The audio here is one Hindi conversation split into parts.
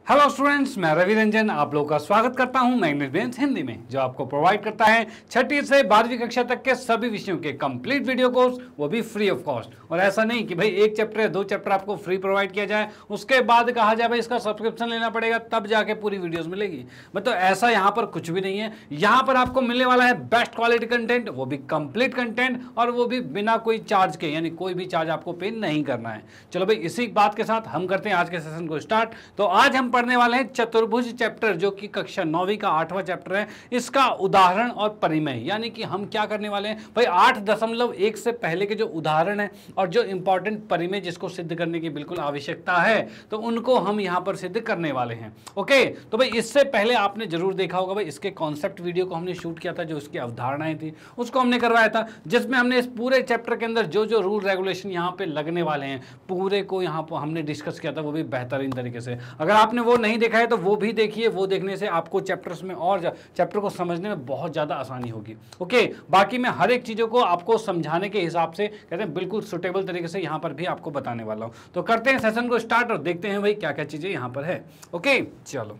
हेलो स्टूडेंट्स, मैं रवि रंजन आप लोगों का स्वागत करता हूं मैग्नेट ब्रेन्स हिंदी में, जो आपको प्रोवाइड करता है छठी से 12वीं कक्षा तक के सभी विषयों के कंप्लीट वीडियो कोर्स, वो भी फ्री ऑफ कॉस्ट। और ऐसा नहीं कि भाई एक चैप्टर या दो चैप्टर आपको फ्री प्रोवाइड किया जाए, उसके बाद कहा जाए भाई इसका सब्सक्रिप्शन लेना पड़ेगा तब जाके पूरी वीडियोज मिलेगी। मतलब ऐसा यहाँ पर कुछ भी नहीं है। यहाँ पर आपको मिलने वाला है बेस्ट क्वालिटी कंटेंट, वो भी कंप्लीट कंटेंट, और वो भी बिना कोई चार्ज के, यानी कोई भी चार्ज आपको पे नहीं करना है। चलो भाई, इसी बात के साथ हम करते हैं आज के सेशन को स्टार्ट। तो आज हम पढ़ने वाले हैं चतुर्भुज चैप्टर, जो कि कक्षा 9वीं का 8वां चैप्टर है। इसका उदाहरण और परिमेय, यानी कि हम क्या करने वाले हैं भाई 8.1 से पहले के जो उदाहरण है और जो इंपॉर्टेंट परिमेय जिसको सिद्ध करने की बिल्कुल आवश्यकता है, तो उनको हम यहां पर सिद्ध करने वाले हैं। ओके, तो भाई इससे पहले आपने जरूर देखा होगा भाई इसके कॉन्सेप्ट वीडियो को हमने शूट किया था, जो इसकी अवधारणाएं थी उसको हमने करवाया था, जिसमें हमने इस पूरे चैप्टर के अंदर जो जो रूल रेगुलेशन यहाँ पे लगने वाले हैं पूरे को यहाँ पर हमने डिस्कस किया था, वो भी बेहतरीन तरीके से। अगर आपने वो नहीं देखा है तो वो भी देखिए, वो देखने से आपको चैप्टर्स में और चैप्टर को समझने में बहुत ज़्यादा आसानी होगी। ओके, बाकी मैं हर एक चीज़ों को आपको समझाने के हिसाब से कहते हैं बिल्कुल सुटेबल तरीके से यहाँ पर भी आपको बताने वाला हूँ। तो करते हैं सेशन को स्टार्ट और देखते हैं भाई क्या क्या चीज़ें यहाँ पर है। ओके, चलो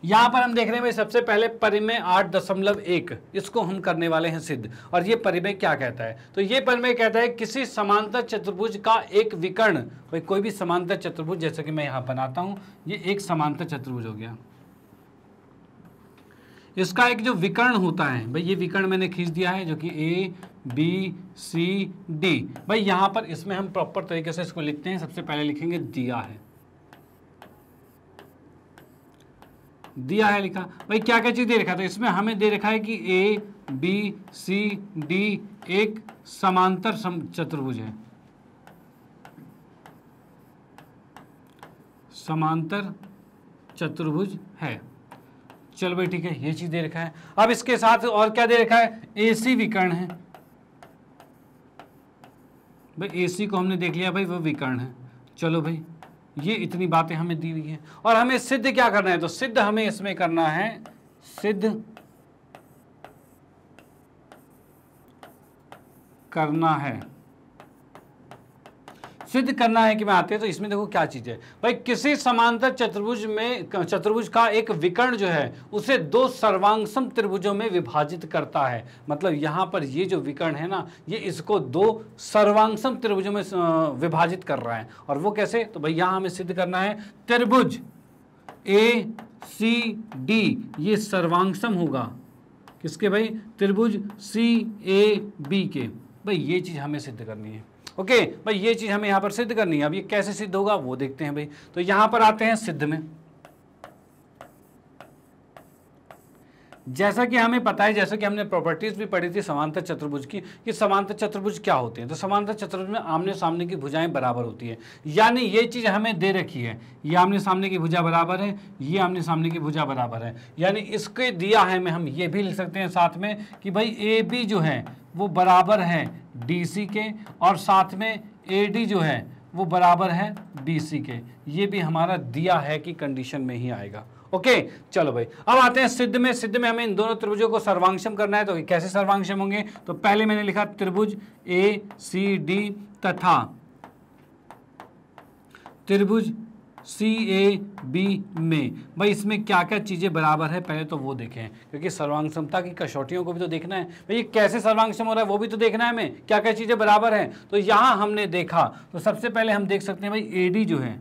यहां पर हम देख रहे हैं भाई सबसे पहले परिमेय 8.1, इसको हम करने वाले हैं सिद्ध। और ये परिमेय क्या कहता है? तो ये परिमेय कहता है किसी समांतर चतुर्भुज का एक विकर्ण, भाई कोई भी समांतर चतुर्भुज, जैसे कि मैं यहां बनाता हूं, ये एक समांतर चतुर्भुज हो गया, इसका एक जो विकर्ण होता है भाई, ये विकर्ण मैंने खींच दिया है, जो कि ए बी सी डी। भाई यहां पर इसमें हम प्रॉपर तरीके से इसको लिखते हैं। सबसे पहले लिखेंगे दिया है, दिया है लिखा। भाई क्या क्या चीज दे रखा था इसमें? हमें दे रखा है कि ए बी सी डी एक समांतर चतुर्भुज है, समांतर चतुर्भुज है। चलो भाई ठीक है, ये चीज दे रखा है। अब इसके साथ और क्या दे रखा है? एसी विकर्ण है। भाई एसी को हमने देख लिया भाई, वो विकर्ण है। चलो भाई, ये इतनी बातें हमें दी हुई हैं और हमें सिद्ध क्या करना है? तो सिद्ध हमें इसमें करना है, सिद्ध करना है, सिद्ध करना है कि मैं आते हैं। तो इसमें देखो क्या चीज है भाई, किसी समांतर चतुर्भुज में, चतुर्भुज का एक विकर्ण जो है उसे दो सर्वांगसम त्रिभुजों में विभाजित करता है। मतलब यहां पर ये जो विकर्ण है ना, ये इसको दो सर्वांगसम त्रिभुजों में विभाजित कर रहा है। और वो कैसे? तो भाई यहां हमें सिद्ध करना है त्रिभुज ए सी डी ये सर्वांगसम होगा किसके भाई? त्रिभुज सी ए बी के। भाई ये चीज हमें सिद्ध करनी है। ओके भाई, ये चीज हमें यहां पर सिद्ध करनी है। अब ये कैसे सिद्ध होगा वो देखते हैं भाई। तो यहां पर आते हैं सिद्ध में। जैसा कि हमें पता है, जैसा कि हमने प्रॉपर्टीज भी पढ़ी थी समांतर चतुर्भुज की, कि समांतर चतुर्भुज क्या होते हैं। तो समांतर चतुर्भुज में आमने सामने की भुजाएं बराबर होती है, यानी ये चीज हमें दे रखी है, ये आमने सामने की भुजा बराबर है, ये आमने सामने की भुजा बराबर है, यानी इसके दिया है में हम ये भी लिख सकते हैं साथ में कि भाई ए बी जो है वो बराबर है डी सी के, और साथ में ए डी जो है वो बराबर है बी सी के। ये भी हमारा दिया है कि कंडीशन में ही आएगा। ओके, चलो भाई अब आते हैं सिद्ध में। सिद्ध में हमें इन दोनों त्रिभुजों को सर्वांगसम करना है। तो कैसे सर्वांगसम होंगे? तो पहले मैंने लिखा त्रिभुज ए सी डी तथा त्रिभुज सी ए बी में। भाई इसमें क्या क्या चीजें बराबर है पहले तो वो देखें, क्योंकि सर्वांगसमता की कसौटियों को भी तो देखना है भाई, कैसे सर्वांगसम हो रहा है वो भी तो देखना है हमें, क्या क्या चीजें बराबर हैं। तो यहां हमने देखा, तो सबसे पहले हम देख सकते हैं भाई ए डी जो है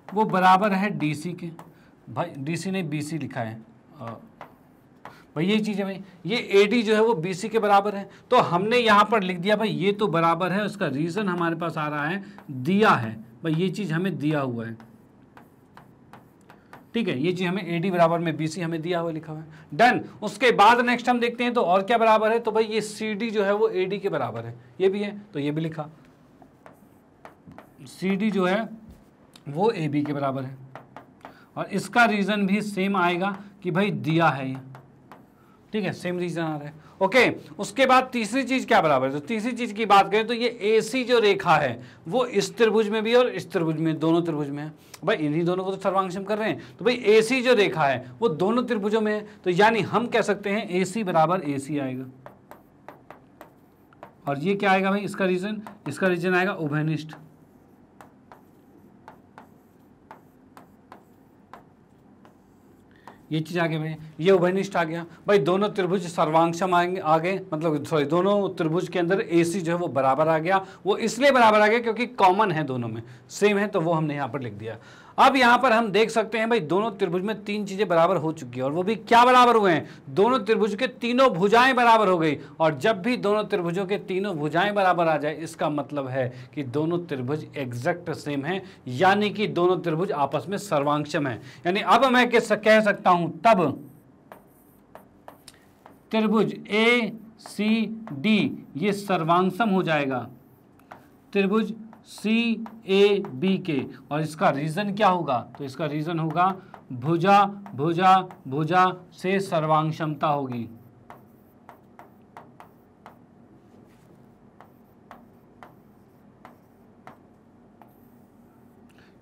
वो बराबर है डी सी के। भाई डीसी ने बीसी लिखा है भाई, ये चीज है भाई, ये एडी जो है वो बीसी के बराबर है। तो हमने यहां पर लिख दिया भाई ये तो बराबर है। उसका रीजन हमारे पास आ रहा है दिया है भाई, ये चीज हमें दिया हुआ है। ठीक है, ये चीज हमें एडी बराबर में बीसी हमें दिया हुआ लिखा हुआ है। डन। उसके बाद नेक्स्ट हम देखते हैं तो और क्या बराबर है। तो भाई ये सीडी जो है वो एडी के बराबर है, ये भी है, तो ये भी लिखा। सीडी जो है वो ए बी के बराबर है, और इसका रीजन भी सेम आएगा कि भाई दिया है ये। ठीक है, सेम रीजन आ रहा है। ओके, उसके बाद तीसरी चीज क्या बराबर है? तो तीसरी चीज की बात करें तो ये एसी जो रेखा है वो इस त्रिभुज में भी और इस त्रिभुज में, दोनों त्रिभुज में है। भाई इन्हीं दोनों को तो सर्वांगसम कर रहे हैं, तो भाई एसी जो रेखा है वो दोनों त्रिभुजों में है। तो यानी हम कह सकते हैं एसी बराबर एसी आएगा। और ये क्या आएगा भाई? इसका रीजन आएगा उभयनिष्ठ। ये चीज़ आ गया भाई, ये उभयनिष्ठ आ गया भाई। दोनों त्रिभुज सर्वांगसम आगे मतलब सॉरी दोनों त्रिभुज के अंदर AC जो है वो बराबर आ गया। वो इसलिए बराबर आ गया क्योंकि कॉमन है, दोनों में सेम है, तो वो हमने यहाँ पर लिख दिया। अब यहाँ पर हम देख सकते हैं भाई दोनों त्रिभुज में 3 चीजें बराबर हो चुकी है, और वो भी क्या बराबर हुए हैं, दोनों त्रिभुज के तीनों भुजाएं बराबर हो गई। और जब भी दोनों त्रिभुजों के तीनों भुजाएं बराबर आ जाए, इसका मतलब है कि दोनों त्रिभुज एग्जैक्ट सेम है, यानी कि दोनों त्रिभुज आपस में सर्वांगसम है। यानी अब मैं कह सकता हूं तब त्रिभुज ACD ये सर्वांगसम हो जाएगा त्रिभुज CAB के। और इसका रीजन क्या होगा, तो इसका रीजन होगा भुजा भुजा भुजा से सर्वांगसमता होगी।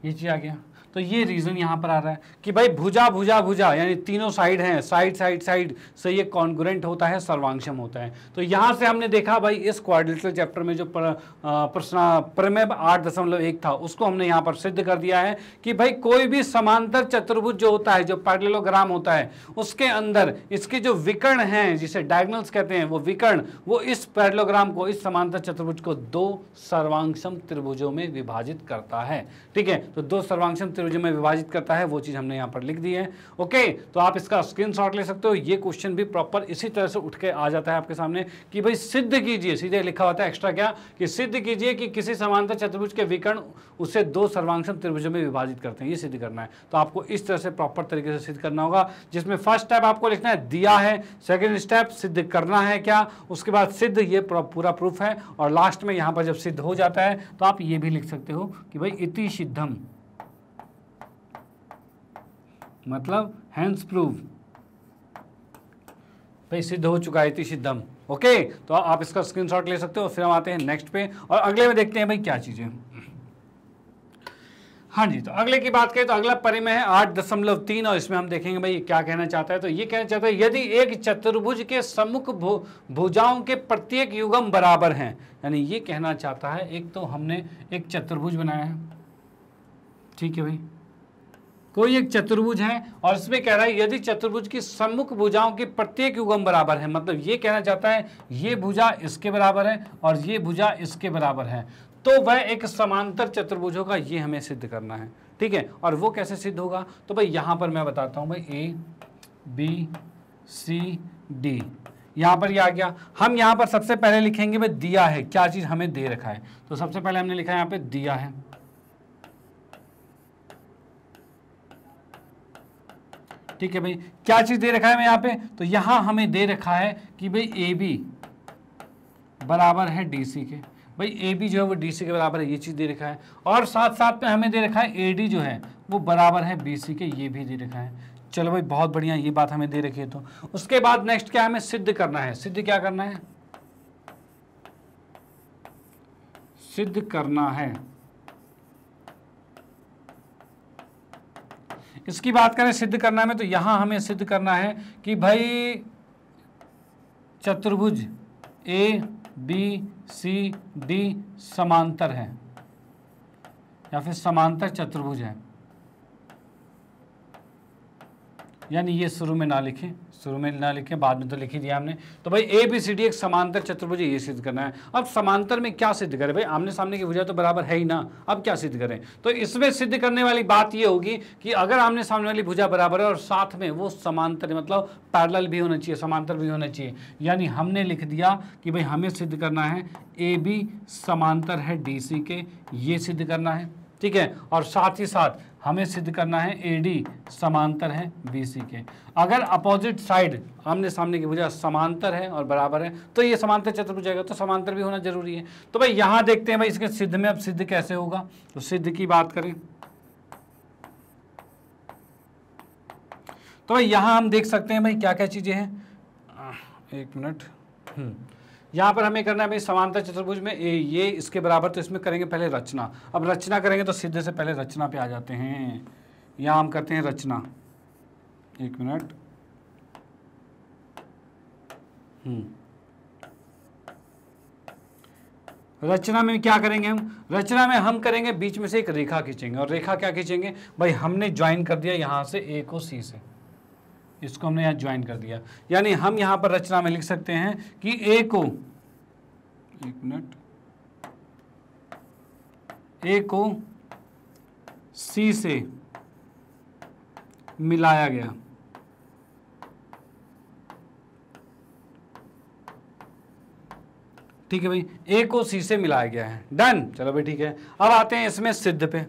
ये चीज आ गया। तो ये रीजन यहां पर आ रहा है कि भाई भुजा भुजा भुजा यानी तीनों साइड हैं, साइड साइड साइड से ये कॉन्ग्रुएंट होता है, सर्वांगसम होता है। तो यहां से हमने देखा भाई इस क्वाड्रिलेटरल चैप्टर में जो प्रमेय 8.1 था उसको हमने यहां पर सिद्ध कर दिया है कि भाई कोई भी समांतर चतुर्भुज जो होता है, जो पैरेललोग्राम होता है, उसके अंदर इसके जो विकर्ण हैं जिसे डायगोनल्स कहते हैं, वो विकर्ण वो इस पैरेललोग्राम को, इस समांतर चतुर्भुज को 2 सर्वांगसम त्रिभुजों में विभाजित करता है। ठीक है, तो 2 सर्वांगसम त्रिभुजों में विभाजित करता है, वो चीज हमने यहां पर लिख दी है। ओके, तो आप इसका स्क्रीनशॉट ले सकते हो। ये क्वेश्चन भी प्रॉपर इसी तरह से उठ के आ जाता है आपके सामने कि भाई सिद्ध कीजिए, सीधे लिखा होता है एक्स्ट्रा क्या कि सिद्ध कीजिए कि किसी समांतर चतुर्भुज के विकर्ण उसे 2 सर्वांगसम त्रिभुजों में विभाजित करते हैं, ये सिद्ध करना है। तो आपको इस तरह से प्रॉपर तरीके से सिद्ध करना होगा, जिसमें फर्स्ट स्टेप आपको लिखना है दिया है, सेकंड स्टेप सिद्ध करना है क्या, उसके बाद सिद्ध, ये पूरा प्रूफ है, और लास्ट में यहां पर जब सिद्ध हो जाता है तो आप ये भी लिख सकते हो कि भाई इति सिद्धम, मतलब हैंस प्रूव, भाई सिद्ध हो चुका है इति सिद्धम। ओके, तो आप इसका स्क्रीनशॉट ले सकते हो। फिर हम आते हैं नेक्स्ट पे और अगले में देखते हैं भाई क्या चीजें। हाँ जी, तो अगले की बात करें तो अगला परिमेय है 8.3 और इसमें हम देखेंगे भाई क्या कहना चाहता है। तो ये कहना चाहता है यदि एक चतुर्भुज के सम्मुख भुजाओं के प्रत्येक युग्म बराबर हैं, यानी ये कहना चाहता है, एक तो हमने एक चतुर्भुज बनाया है, ठीक है भाई, कोई एक चतुर्भुज है और इसमें कह रहा है यदि चतुर्भुज की सम्मुख भुजाओं के प्रत्येक युग्म बराबर है, मतलब ये कहना चाहता है ये भुजा इसके बराबर है और ये भुजा इसके बराबर है, तो वह एक समांतर चतुर्भुज होगा, ये हमें सिद्ध करना है। ठीक है, और वो कैसे सिद्ध होगा, तो भाई यहां पर मैं बताता हूं भाई ABCD, यहां पर ये आ गया। हम यहां पर सबसे पहले लिखेंगे भाई दिया है, क्या चीज हमें दे रखा है, तो सबसे पहले हमने लिखा है यहां पे दिया है, ठीक है भाई, क्या चीज दे रखा है मैं यहाँ पे, तो यहां हमें दे रखा है कि भाई AB बराबर है DC के, भाई AB जो है वो DC के बराबर है, ये चीज दे रखा है, और साथ साथ में हमें दे रखा है AD जो है वो बराबर है BC के, ये भी दे रखा है। चलो भाई बहुत बढ़िया, ये बात हमें दे रखी है। तो उसके बाद नेक्स्ट क्या हमें सिद्ध करना है, सिद्ध क्या करना है, सिद्ध करना है, इसकी बात करें सिद्ध करना में, तो यहां हमें सिद्ध करना है कि भाई चतुर्भुज ABCD समांतर है या फिर समांतर चतुर्भुज है, यानी ये शुरू में ना लिखें, शुरू में ना लिखें, बाद में तो लिख ही दिया हमने। तो भाई ABCD एक समांतर चतुर्भुज है, ये सिद्ध करना है। अब समांतर में क्या सिद्ध करें भाई, आमने सामने की भुजा तो बराबर है ही ना, अब क्या सिद्ध करें, तो इसमें सिद्ध करने वाली बात ये होगी कि अगर आमने सामने वाली भुजा बराबर है और साथ में वो समांतर मतलब पैरेलल भी होना चाहिए, समांतर भी होना चाहिए, यानी हमने लिख दिया कि भाई हमें सिद्ध करना है AB समांतर है DC के, ये सिद्ध करना है, ठीक है, और साथ ही साथ हमें सिद्ध करना है AD समांतर है BC के। अगर अपोजिट साइड आमने सामने की भुजा समांतर है और बराबर है तो ये समांतर चतुर्भुज आएगा, तो समांतर भी होना जरूरी है। तो भाई यहां देखते हैं भाई इसके सिद्ध में, अब सिद्ध कैसे होगा, तो सिद्ध की बात करें तो भाई यहां हम देख सकते हैं भाई क्या क्या चीजें हैं, एक मिनट, यहाँ पर हमें करना है भाई समांतर चतुर्भुज में ये इसके बराबर, तो इसमें करेंगे पहले रचना। अब रचना करेंगे तो सिद्ध से पहले रचना पे आ जाते हैं, यहाँ हम करते हैं रचना, एक मिनट, रचना में क्या करेंगे हम, रचना में हम करेंगे बीच में से एक रेखा खींचेंगे, और रेखा क्या खींचेंगे भाई, हमने ज्वाइन कर दिया यहाँ से A को C से, इसको हमने यहाँ ज्वाइन कर दिया, यानी हम यहाँ पर रचना में लिख सकते हैं कि ए को, एक मिनट, ए को सी से मिलाया गया, ठीक है भाई, ए को सी से मिलाया गया है, डन। चलो भाई ठीक है, अब आते हैं इसमें सिद्ध पे।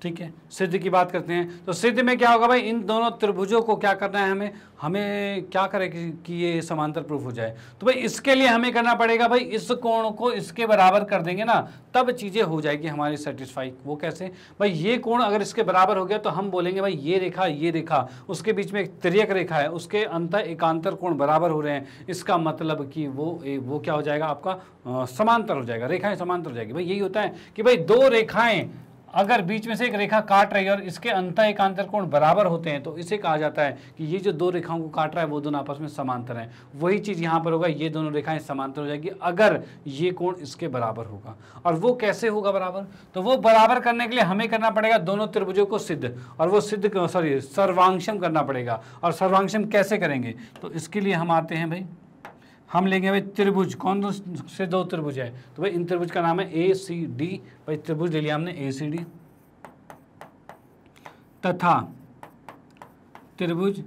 ठीक है, सिद्ध की बात करते हैं। तो सिद्ध में क्या होगा भाई, इन दोनों त्रिभुजों को क्या करना है, हमें क्या करें कि ये समांतर प्रूफ हो जाए। तो भाई इसके लिए हमें करना पड़ेगा भाई, इस कोण को इसके बराबर कर देंगे ना, तब चीज़ें हो जाएगी हमारी सेटिस्फाई। वो कैसे भाई, ये कोण अगर इसके बराबर हो गया तो हम बोलेंगे भाई ये रेखा उसके बीच में एक तिर्यक रेखा है, उसके अंतर एकांतर कोण बराबर हो रहे हैं, इसका मतलब कि वो क्या हो जाएगा आपका, समांतर हो जाएगा, रेखाएं समांतर हो जाएगी। भाई यही होता है कि भाई दो रेखाएं अगर बीच में से एक रेखा काट रही है और इसके अंतर एकांतर कोण बराबर होते हैं तो इसे कहा जाता है कि ये जो दो रेखाओं को काट रहा है वो दोनों आपस में समांतर हैं। वही चीज़ यहाँ पर होगा, ये दोनों रेखाएं समांतर हो जाएगी अगर ये कोण इसके बराबर होगा। और वो कैसे होगा बराबर, तो वो बराबर करने के लिए हमें करना पड़ेगा दोनों त्रिभुजों को सिद्ध, और वो सिद्ध सर्वांशम करना पड़ेगा। और सर्वांशम कैसे करेंगे, तो इसके लिए हम आते हैं भाई, हम लेंगे भाई त्रिभुज, कौन से दो त्रिभुज है, तो भाई इन त्रिभुज का नाम है ए सी डी। भाई त्रिभुज ले लिया हमने ए सी डी, तथा त्रिभुज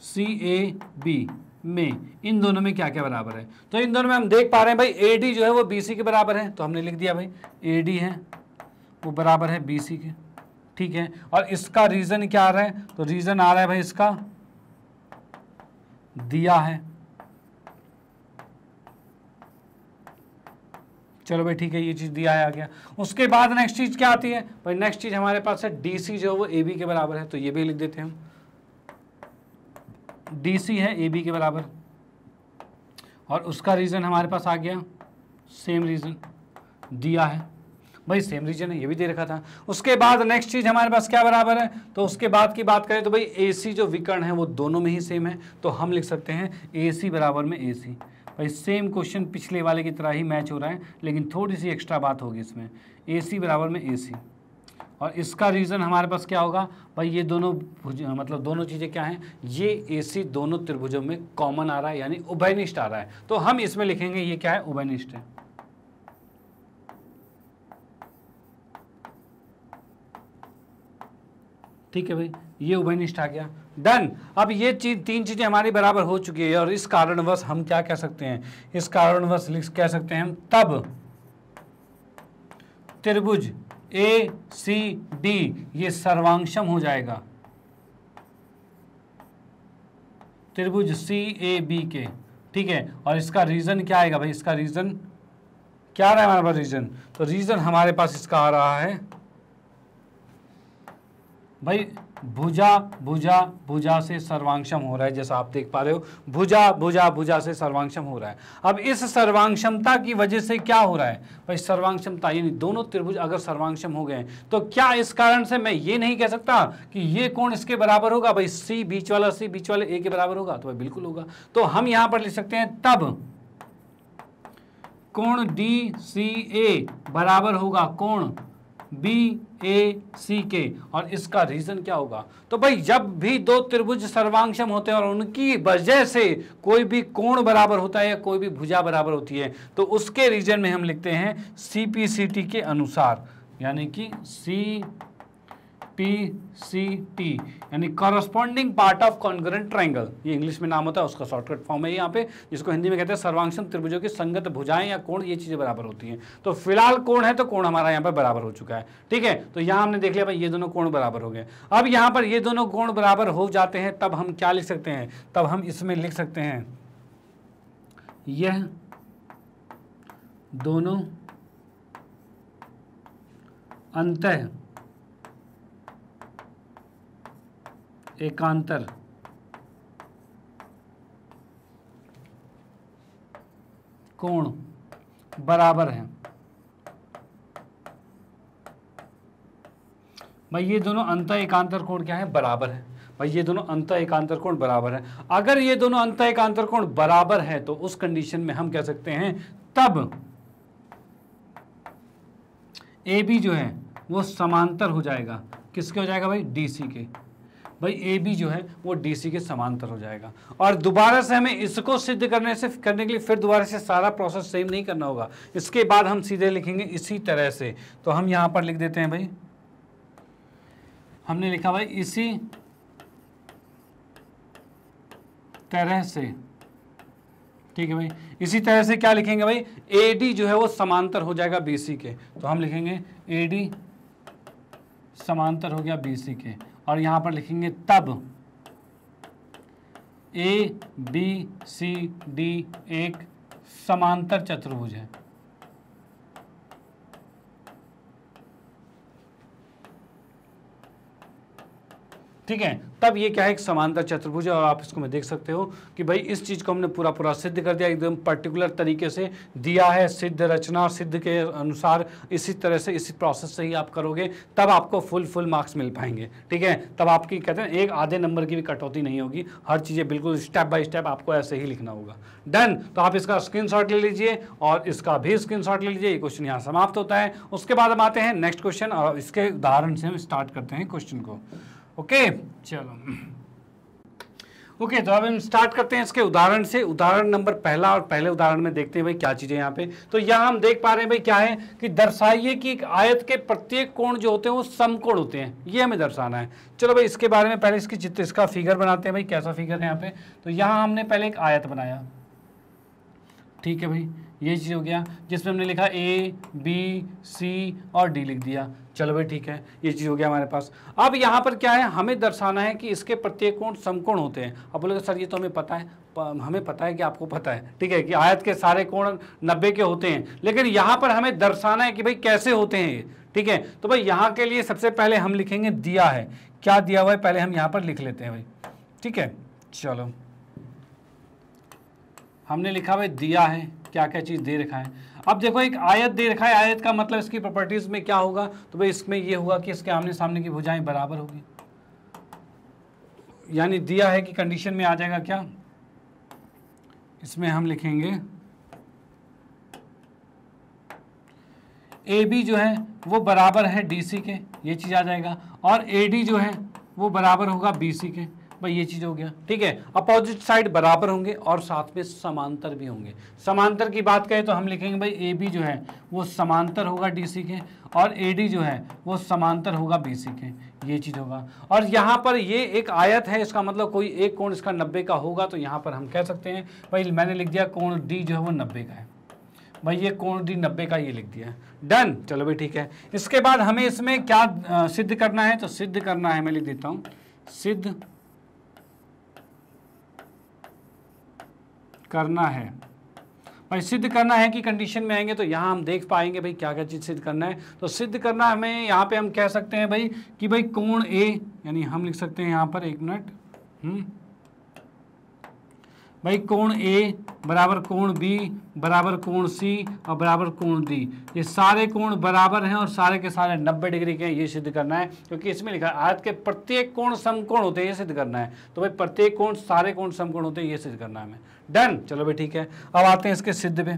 सी ए बी में इन दोनों में क्या क्या बराबर है। तो इन दोनों में हम देख पा रहे हैं भाई ए डी जो है वो बी सी के बराबर है, तो हमने लिख दिया भाई ए डी है वो बराबर है बी सी के, ठीक है। और इसका रीजन क्या आ रहा है, तो रीजन आ रहा है भाई इसका दिया है। चलो भाई ठीक है, ये चीज़ दिया है आ गया। उसके बाद नेक्स्ट चीज़ क्या आती है भाई, नेक्स्ट चीज़ हमारे पास है डी सी जो वो ए बी के बराबर है, तो ये भी लिख देते हैं हम, डी सी है ए बी के बराबर। और उसका रीज़न हमारे पास आ गया, सेम रीज़न दिया है भाई, सेम रीजन है, ये भी दे रखा था। उसके बाद नेक्स्ट चीज़ हमारे पास क्या बराबर है, तो उसके बाद की बात करें तो भाई ए सी जो विकर्ण है वो दोनों में ही सेम है, तो हम लिख सकते हैं ए सी बराबर में ए सी। भाई सेम क्वेश्चन पिछले वाले की तरह ही मैच हो रहा है, लेकिन थोड़ी सी एक्स्ट्रा बात होगी इसमें, ए सी बराबर में ए सी। और इसका रीज़न हमारे पास क्या होगा भाई, ये दोनों मतलब दोनों चीज़ें क्या हैं, ये ए सी दोनों त्रिभुजों में कॉमन आ रहा है, यानी उभयनिष्ठ आ रहा है, तो हम इसमें लिखेंगे ये क्या है, उभयनिष्ठ है। ठीक है भाई, ये उभयनिष्ठ आ गया, डन। अब ये चीज तीन चीजें हमारी बराबर हो चुकी है, और इस कारणवश हम क्या कह सकते हैं, इस कारणवश कह सकते हैं हम, तब त्रिभुज ए सी डी ये सर्वांशम हो जाएगा त्रिभुज सी ए बी के, ठीक है। और इसका रीजन क्या आएगा भाई, इसका रीजन क्या आ रहा है हमारे पास रीजन, तो रीजन हमारे पास इसका आ रहा है भाई भुजा भुजा भुजा से सर्वांशम हो रहा है, जैसा आप देख पा रहे हो, भुजा भुजा भुजा से सर्वांशम हो रहा है। अब इस सर्वांशमता की वजह से क्या हो रहा है भाई, सर्वांशमता यानी दोनों त्रिभुज अगर सर्वांशम हो गए तो क्या इस कारण से मैं ये नहीं कह सकता कि ये कोण इसके बराबर होगा भाई, सी बीच वाला सी बीच वाले ए के बराबर होगा, तो भाई बिल्कुल होगा। तो हम यहां पर लिख सकते हैं तब कोण डी सी ए बराबर होगा कोण बी ए सी के। और इसका रीजन क्या होगा, तो भाई जब भी दो त्रिभुज सर्वांशम होते हैं और उनकी वजह से कोई भी कोण बराबर होता है या कोई भी भुजा बराबर होती है, तो उसके रीजन में हम लिखते हैं सीपीसीटी के अनुसार, यानी कि सी पी सी टी यानी corresponding part of congruent triangle, ये इंग्लिश में नाम होता है, उसका शॉर्टकट फॉर्म है यहाँ पे, जिसको हिंदी में कहते हैं सर्वांशम त्रिभुजों की संगत भुजाएं या कोण, ये चीजें बराबर होती हैं। तो फिलहाल कोण है तो कोण हमारा यहाँ पर बराबर हो चुका है, ठीक है। तो यहाँ हमने देख लिया भाई ये दोनों कोण बराबर हो गए। अब यहाँ पर ये दोनों कोण बराबर हो जाते हैं, तब हम क्या लिख सकते हैं, तब हम इसमें लिख सकते हैं यह दोनों अंतः एकांतर कोण बराबर है। भाई ये दोनों अंतः एकांतर कोण क्या है, बराबर है। भाई ये दोनों अंतः एकांतर कोण बराबर है। अगर ये दोनों अंतः एकांतर कोण बराबर है तो उस कंडीशन में हम कह सकते हैं तब ए बी जो है वो समांतर हो जाएगा, किसके हो जाएगा भाई, डी सी के। भाई ए बी जो है वो डी सी के समांतर हो जाएगा। और दोबारा से हमें इसको सिद्ध करने के लिए फिर दोबारा से सारा प्रोसेस सेम नहीं करना होगा। इसके बाद हम सीधे लिखेंगे इसी तरह से। तो हम यहां पर लिख देते हैं भाई, हमने लिखा भाई इसी तरह से, ठीक है भाई। इसी तरह से क्या लिखेंगे भाई, ए डी जो है वो समांतर हो जाएगा बी सी के। तो हम लिखेंगे ए डी समांतर हो गया बी सी के, और यहां पर लिखेंगे तब ए बी सी डी एक समांतर चतुर्भुज है। ठीक है, तब ये क्या है, एक समांतर चतुर्भुज है। और आप इसको में देख सकते हो कि भाई इस चीज को हमने पूरा पूरा सिद्ध कर दिया, एकदम पर्टिकुलर तरीके से दिया है, सिद्ध रचना सिद्ध के अनुसार। इसी तरह से इसी प्रोसेस से ही आप करोगे तब आपको फुल मार्क्स मिल पाएंगे। ठीक है, तब आपकी कहते हैं एक आधे नंबर की भी कटौती नहीं होगी, हर चीजें बिल्कुल स्टेप बाय स्टेप आपको ऐसे ही लिखना होगा। डन। तो आप इसका स्क्रीनशॉट ले लीजिए और इसका भी स्क्रीनशॉट ले लीजिए। ये क्वेश्चन यहाँ समाप्त होता है। उसके बाद हम आते हैं नेक्स्ट क्वेश्चन, और इसके उदाहरण से हम स्टार्ट करते हैं क्वेश्चन को। ओके चलो, ओके तो अब हम स्टार्ट करते हैं इसके उदाहरण से। उदाहरण नंबर पहला, और पहले उदाहरण में देखते हैं भाई क्या चीजें यहाँ पे। तो यहाँ हम देख पा रहे हैं भाई क्या है कि दर्शाइए कि एक आयत के प्रत्येक कोण जो होते हैं वो समकोण होते हैं, ये हमें दर्शाना है। चलो भाई इसके बारे में पहले इसकी चित्र, इसका फिगर बनाते हैं भाई, कैसा फिगर है यहाँ पे। तो यहाँ हमने पहले एक आयत बनाया, ठीक है भाई, ये चीज हो गया जिसमें हमने लिखा ए बी सी और डी लिख दिया। चलो भाई ठीक है, ये चीज हो गया हमारे पास। अब यहाँ पर क्या है, हमें दर्शाना है कि इसके प्रत्येक कोण समकोण होते हैं। अब बोलोगे सर ये तो हमें पता है, हमें पता है कि आपको पता है, ठीक है, कि आयत के सारे कोण 90 के होते हैं, लेकिन यहाँ पर हमें दर्शाना है कि भाई कैसे होते हैं ये। ठीक है, तो भाई यहाँ के लिए सबसे पहले हम लिखेंगे दिया है, क्या दिया हुआ है पहले हम यहाँ पर लिख लेते हैं भाई। ठीक है, चलो हमने लिखा भाई दिया है, क्या क्या चीज दे रखा है। अब देखो एक आयत दे रखा है, आयत का मतलब इसकी प्रॉपर्टीज में क्या होगा, तो भाई इसमें ये होगा कि इसके आमने सामने की भुजाएं बराबर होगी। यानी दिया है कि कंडीशन में आ जाएगा क्या, इसमें हम लिखेंगे ए बी जो है वो बराबर है डी सी के, ये चीज आ जाएगा, और ए डी जो है वो बराबर होगा बी सी के। भाई ये चीज हो गया। ठीक है, अपोजिट साइड बराबर होंगे और साथ में समांतर भी होंगे। समांतर की बात करें तो हम लिखेंगे भाई ए बी जो है वो समांतर होगा डी सी के, और ए डी जो है वो समांतर होगा बी सी के, ये चीज होगा। और यहाँ पर ये एक आयत है, इसका मतलब कोई एक कोण इसका 90 का होगा, तो यहाँ पर हम कह सकते हैं भाई मैंने लिख दिया कोण डी जो है वो 90 का है। भाई ये कोण डी 90 का ये लिख दिया। डन। चलो भाई ठीक है, इसके बाद हमें इसमें क्या सिद्ध करना है, तो सिद्ध करना है, मैं लिख देता हूँ सिद्ध करना है। भाई सिद्ध करना है कि कंडीशन में आएंगे तो यहाँ हम देख पाएंगे भाई क्या क्या चीज़ सिद्ध करना है। तो सिद्ध करना हमें यहाँ पे हम कह सकते हैं भाई कि भाई कोण ए, यानी हम लिख सकते हैं यहाँ पर, एक मिनट, भाई कोण ए बराबर कोण बी बराबर कोण सी और बराबर कोण डी, ये सारे कोण बराबर हैं और सारे के सारे 90 डिग्री के हैं, ये सिद्ध करना है। क्योंकि इसमें लिखा है आयत के प्रत्येक कोण समकोण होते हैं, ये सिद्ध करना है। तो भाई प्रत्येक कोण सारे कोण समकोण होते हैं, ये सिद्ध करना है हमें। डन। चलो भाई ठीक है, अब आते हैं इसके सिद्ध पे।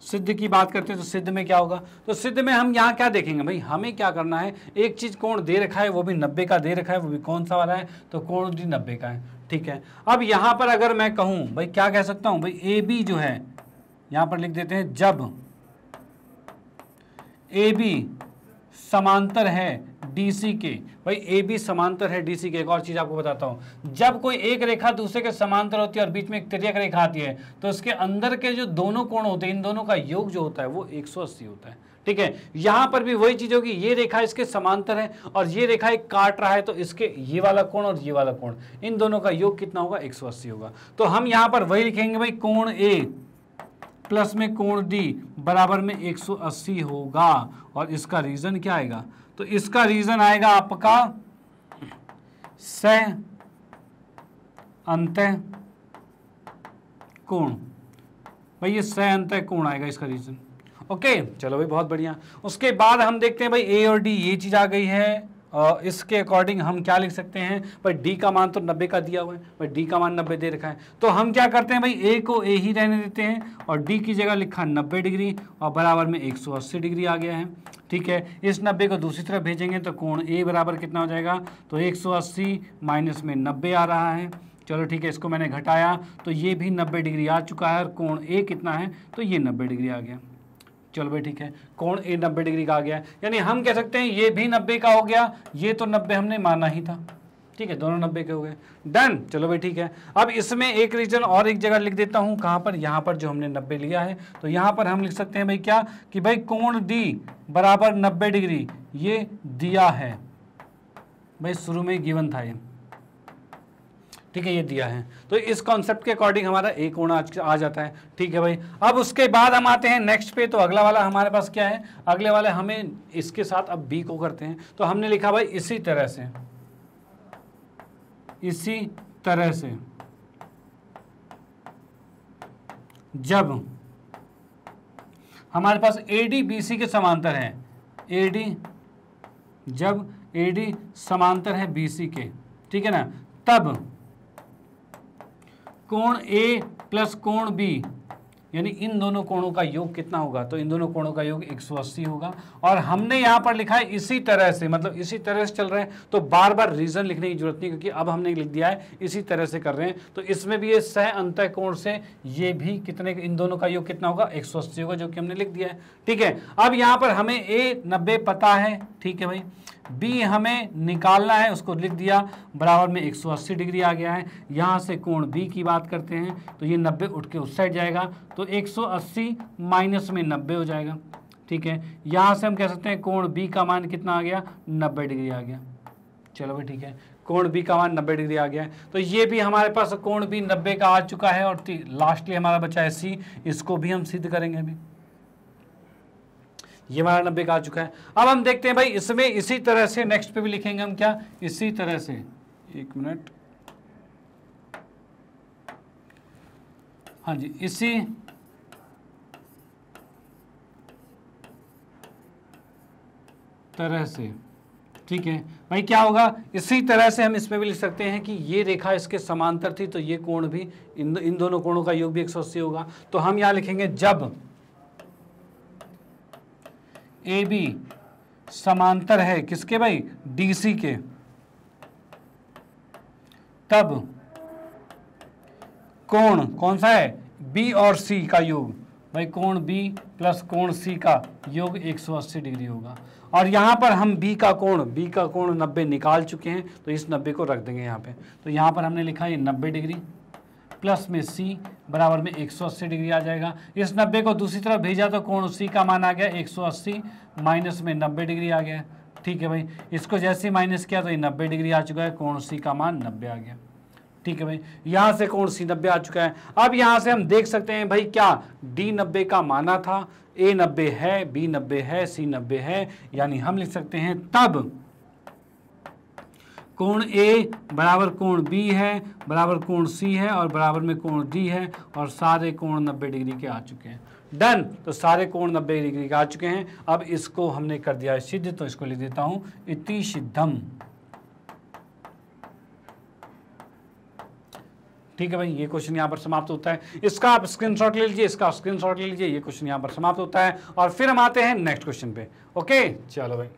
सिद्ध की बात करते हैं तो सिद्ध में क्या होगा, तो सिद्ध में हम यहाँ क्या देखेंगे भाई, हमें क्या करना है, एक चीज कोण दे रखा है वो भी 90 का दे रखा है, वो भी कौन सा वाला है, तो कोण डी 90 का है। ठीक है, अब यहाँ पर अगर मैं कहूँ भाई क्या कह सकता हूँ भाई ए बी जो है, यहाँ पर लिख देते हैं जब ए बी समांतर है डीसी के। भाई ए बी समांतर है डीसी के। एक और चीज आपको बताता हूं, जब कोई एक रेखा दूसरे के समांतर होती है और बीच में एक तिर्यक रेखा आती है तो इसके अंदर के जो दोनों कोण होते हैं, इन दोनों का योग जो होता है वो 180 होता है। ठीक है, यहां पर भी वही चीज होगी, ये रेखा इसके समांतर है और ये रेखा एक काट रहा है, तो इसके ये वाला कोण और ये वाला कोण, इन दोनों का योग कितना होगा, 180 होगा। तो हम यहां पर वही लिखेंगे भाई कोण ए प्लस में कोण डी बराबर में 180 होगा। और इसका रीजन क्या आएगा, तो इसका रीजन आएगा आपका सह अंतः कोण। भाई ये सह अंतः कोण आएगा इसका रीजन। ओके चलो भाई बहुत बढ़िया। उसके बाद हम देखते हैं भाई ए और डी, ये चीज आ गई है, इसके अकॉर्डिंग हम क्या लिख सकते हैं भाई, डी का मान तो 90 का दिया हुआ है भाई, डी का मान 90 दे रखा है, तो हम क्या करते हैं भाई, ए को ए ही रहने देते हैं और डी की जगह लिखा 90 डिग्री और बराबर में 180 डिग्री आ गया है। ठीक है, इस 90 को दूसरी तरफ भेजेंगे तो कोण ए बराबर कितना हो जाएगा, तो 180 माइनस में 90 आ रहा है। चलो ठीक है, इसको मैंने घटाया तो ये भी 90 डिग्री आ चुका है और कोण ए कितना है, तो ये 90 डिग्री आ गया। चलो भाई ठीक है, कोण ए 90 डिग्री का आ गया, यानी हम कह सकते हैं ये भी 90 का हो गया, ये तो 90 हमने माना ही था। ठीक है, दोनों 90 के हो गए, डन। चलो भाई ठीक है, अब इसमें एक रीजन और एक जगह लिख देता हूँ, कहाँ पर, यहाँ पर जो हमने 90 लिया है, तो यहाँ पर हम लिख सकते हैं भाई क्या, कि भाई कोण डी बराबर 90 डिग्री ये दिया है भाई, शुरू में गिवन था ये। ठीक है, ये दिया है, तो इस कॉन्सेप्ट के अकॉर्डिंग हमारा ए कोण आ जाता है। ठीक है भाई, अब उसके बाद हम आते हैं नेक्स्ट पे, तो अगला वाला हमारे पास क्या है, अगले वाले हमें इसके साथ अब बी को करते हैं, तो हमने लिखा भाई इसी तरह से, इसी तरह से जब हमारे पास AD BC के समांतर है, AD जब AD समांतर है BC के, ठीक है ना, तब कोण A प्लस कोण B यानी इन दोनों कोणों का योग कितना होगा, तो इन दोनों कोणों का योग 180 होगा। और हमने यहाँ पर लिखा है इसी तरह से, मतलब इसी तरह से चल रहे हैं, तो बार बार रीजन लिखने की जरूरत नहीं, क्योंकि अब हमने लिख दिया है इसी तरह से कर रहे हैं। तो इसमें भी ये सह अंतः कोण से ये भी कितने, इन दोनों का योग कितना होगा, 180 होगा, जो कि हमने लिख दिया है। ठीक है, अब यहाँ पर हमें A 90 पता है, ठीक है भाई, बी हमें निकालना है, उसको लिख दिया, बराबर में 180 डिग्री आ गया है। यहाँ से कोण बी की बात करते हैं तो ये 90 उठ के उस साइड जाएगा, तो 180 माइनस में 90 हो जाएगा। ठीक है, यहाँ से हम कह सकते हैं कोण बी का मान कितना आ गया, 90 डिग्री आ गया। चलो भाई ठीक है, कोण बी का मान 90 डिग्री आ गया है, तो ये भी हमारे पास कोण बी 90 का आ चुका है। और लास्टली हमारा बचा है सी, इसको भी हम सिद्ध करेंगे अभी। ये हमारा 90 का आ चुका है। अब हम देखते हैं भाई इसमें इसी तरह से नेक्स्ट पे भी लिखेंगे हम क्या, इसी तरह से, एक मिनट, हाँ जी, इसी तरह से। ठीक है भाई, क्या होगा, इसी तरह से हम इसमें भी लिख सकते हैं कि ये रेखा इसके समांतर थी, तो ये कोण भी इन दोनों कोणों का योग भी 180 होगा। तो हम यहां लिखेंगे जब AB समांतर है किसके भाई, DC के, तब कोण कौन सा है, B और C का योग, भाई कोण B प्लस कोण C का योग 180 डिग्री होगा। और यहाँ पर हम B का कोण 90 निकाल चुके हैं, तो इस 90 को रख देंगे यहाँ पे। तो यहाँ पर हमने लिखा है 90 डिग्री प्लस में C बराबर में 180 डिग्री आ जाएगा। इस 90 को दूसरी तरफ भेजा तो कोण C का मान आ गया 180 माइनस में 90 डिग्री आ गया। ठीक है भाई, इसको जैसे माइनस किया तो ये 90 डिग्री आ चुका है, कोण C का मान 90 आ गया। ठीक है भाई, यहाँ से कोण C 90 आ चुका है। अब यहाँ से हम देख सकते हैं भाई क्या, D 90 का माना था, A 90 है, B 90 है, C 90 है, यानी हम लिख सकते हैं तब कोण A बराबर कोण B है, बराबर कोण C है और बराबर में कोण D है, और सारे कोण 90 डिग्री के आ चुके हैं। डन, तो सारे कोण 90 डिग्री के आ चुके हैं। अब इसको हमने कर दिया सिद्ध, तो इसको लिख देता हूं इति सिद्धम। ठीक है भाई, ये क्वेश्चन यहाँ पर समाप्त होता है। इसका आप स्क्रीनशॉट ले लीजिए, इसका स्क्रीनशॉट ले लीजिए, ये क्वेश्चन यहाँ पर समाप्त होता है। और फिर हम आते हैं नेक्स्ट क्वेश्चन पे। ओके, चलो भाई,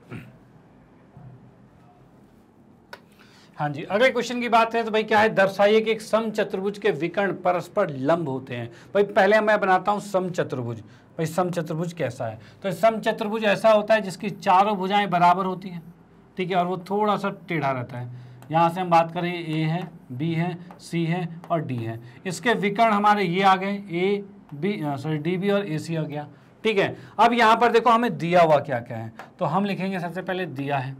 हाँ जी, अगले क्वेश्चन की बात है तो भाई क्या है, दर्शाइए कि एक समचतुर्भुज के विकर्ण परस्पर लंब होते हैं। भाई पहले मैं बनाता हूँ समचतुर्भुज। भाई समचतुर्भुज कैसा है, तो समचतुर्भुज ऐसा होता है जिसकी चारों भुजाएं बराबर होती हैं। ठीक है, और वो थोड़ा सा टेढ़ा रहता है। यहाँ से हम बात करें, ए है, बी है, सी है और डी है। इसके विकर्ण हमारे ये आ गए, A B sorry D B और ए सी आ गया। ठीक है, अब यहाँ पर देखो हमें दिया हुआ क्या क्या है, तो हम लिखेंगे सबसे पहले दिया है।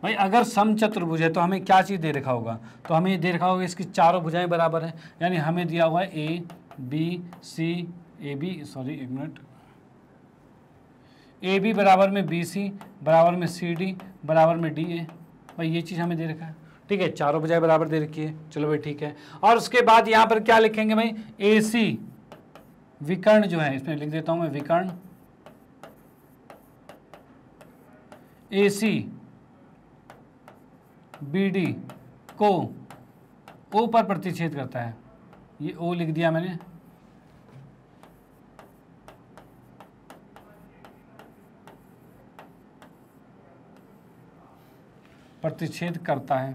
भाई अगर समचतुर्भुज है तो हमें क्या चीज़ दे रखा होगा, तो हमें ये दे रखा होगा इसकी चारों भुजाएं बराबर हैं, यानी हमें दिया हुआ है A B C, A B sorry एक मिनट, ए बी बराबर में बी सी बराबर में सी डी बराबर में डी ए। भाई ये चीज़ हमें दे रखा है। ठीक है, चारों भुजाएं बराबर दे रखी है। चलो भाई ठीक है, और उसके बाद यहाँ पर क्या लिखेंगे भाई, ए सी विकर्ण जो है, इसमें लिख देता हूँ मैं विकर्ण AC BD को O पर प्रतिच्छेद करता है, ये O लिख दिया मैंने, प्रतिच्छेद करता है,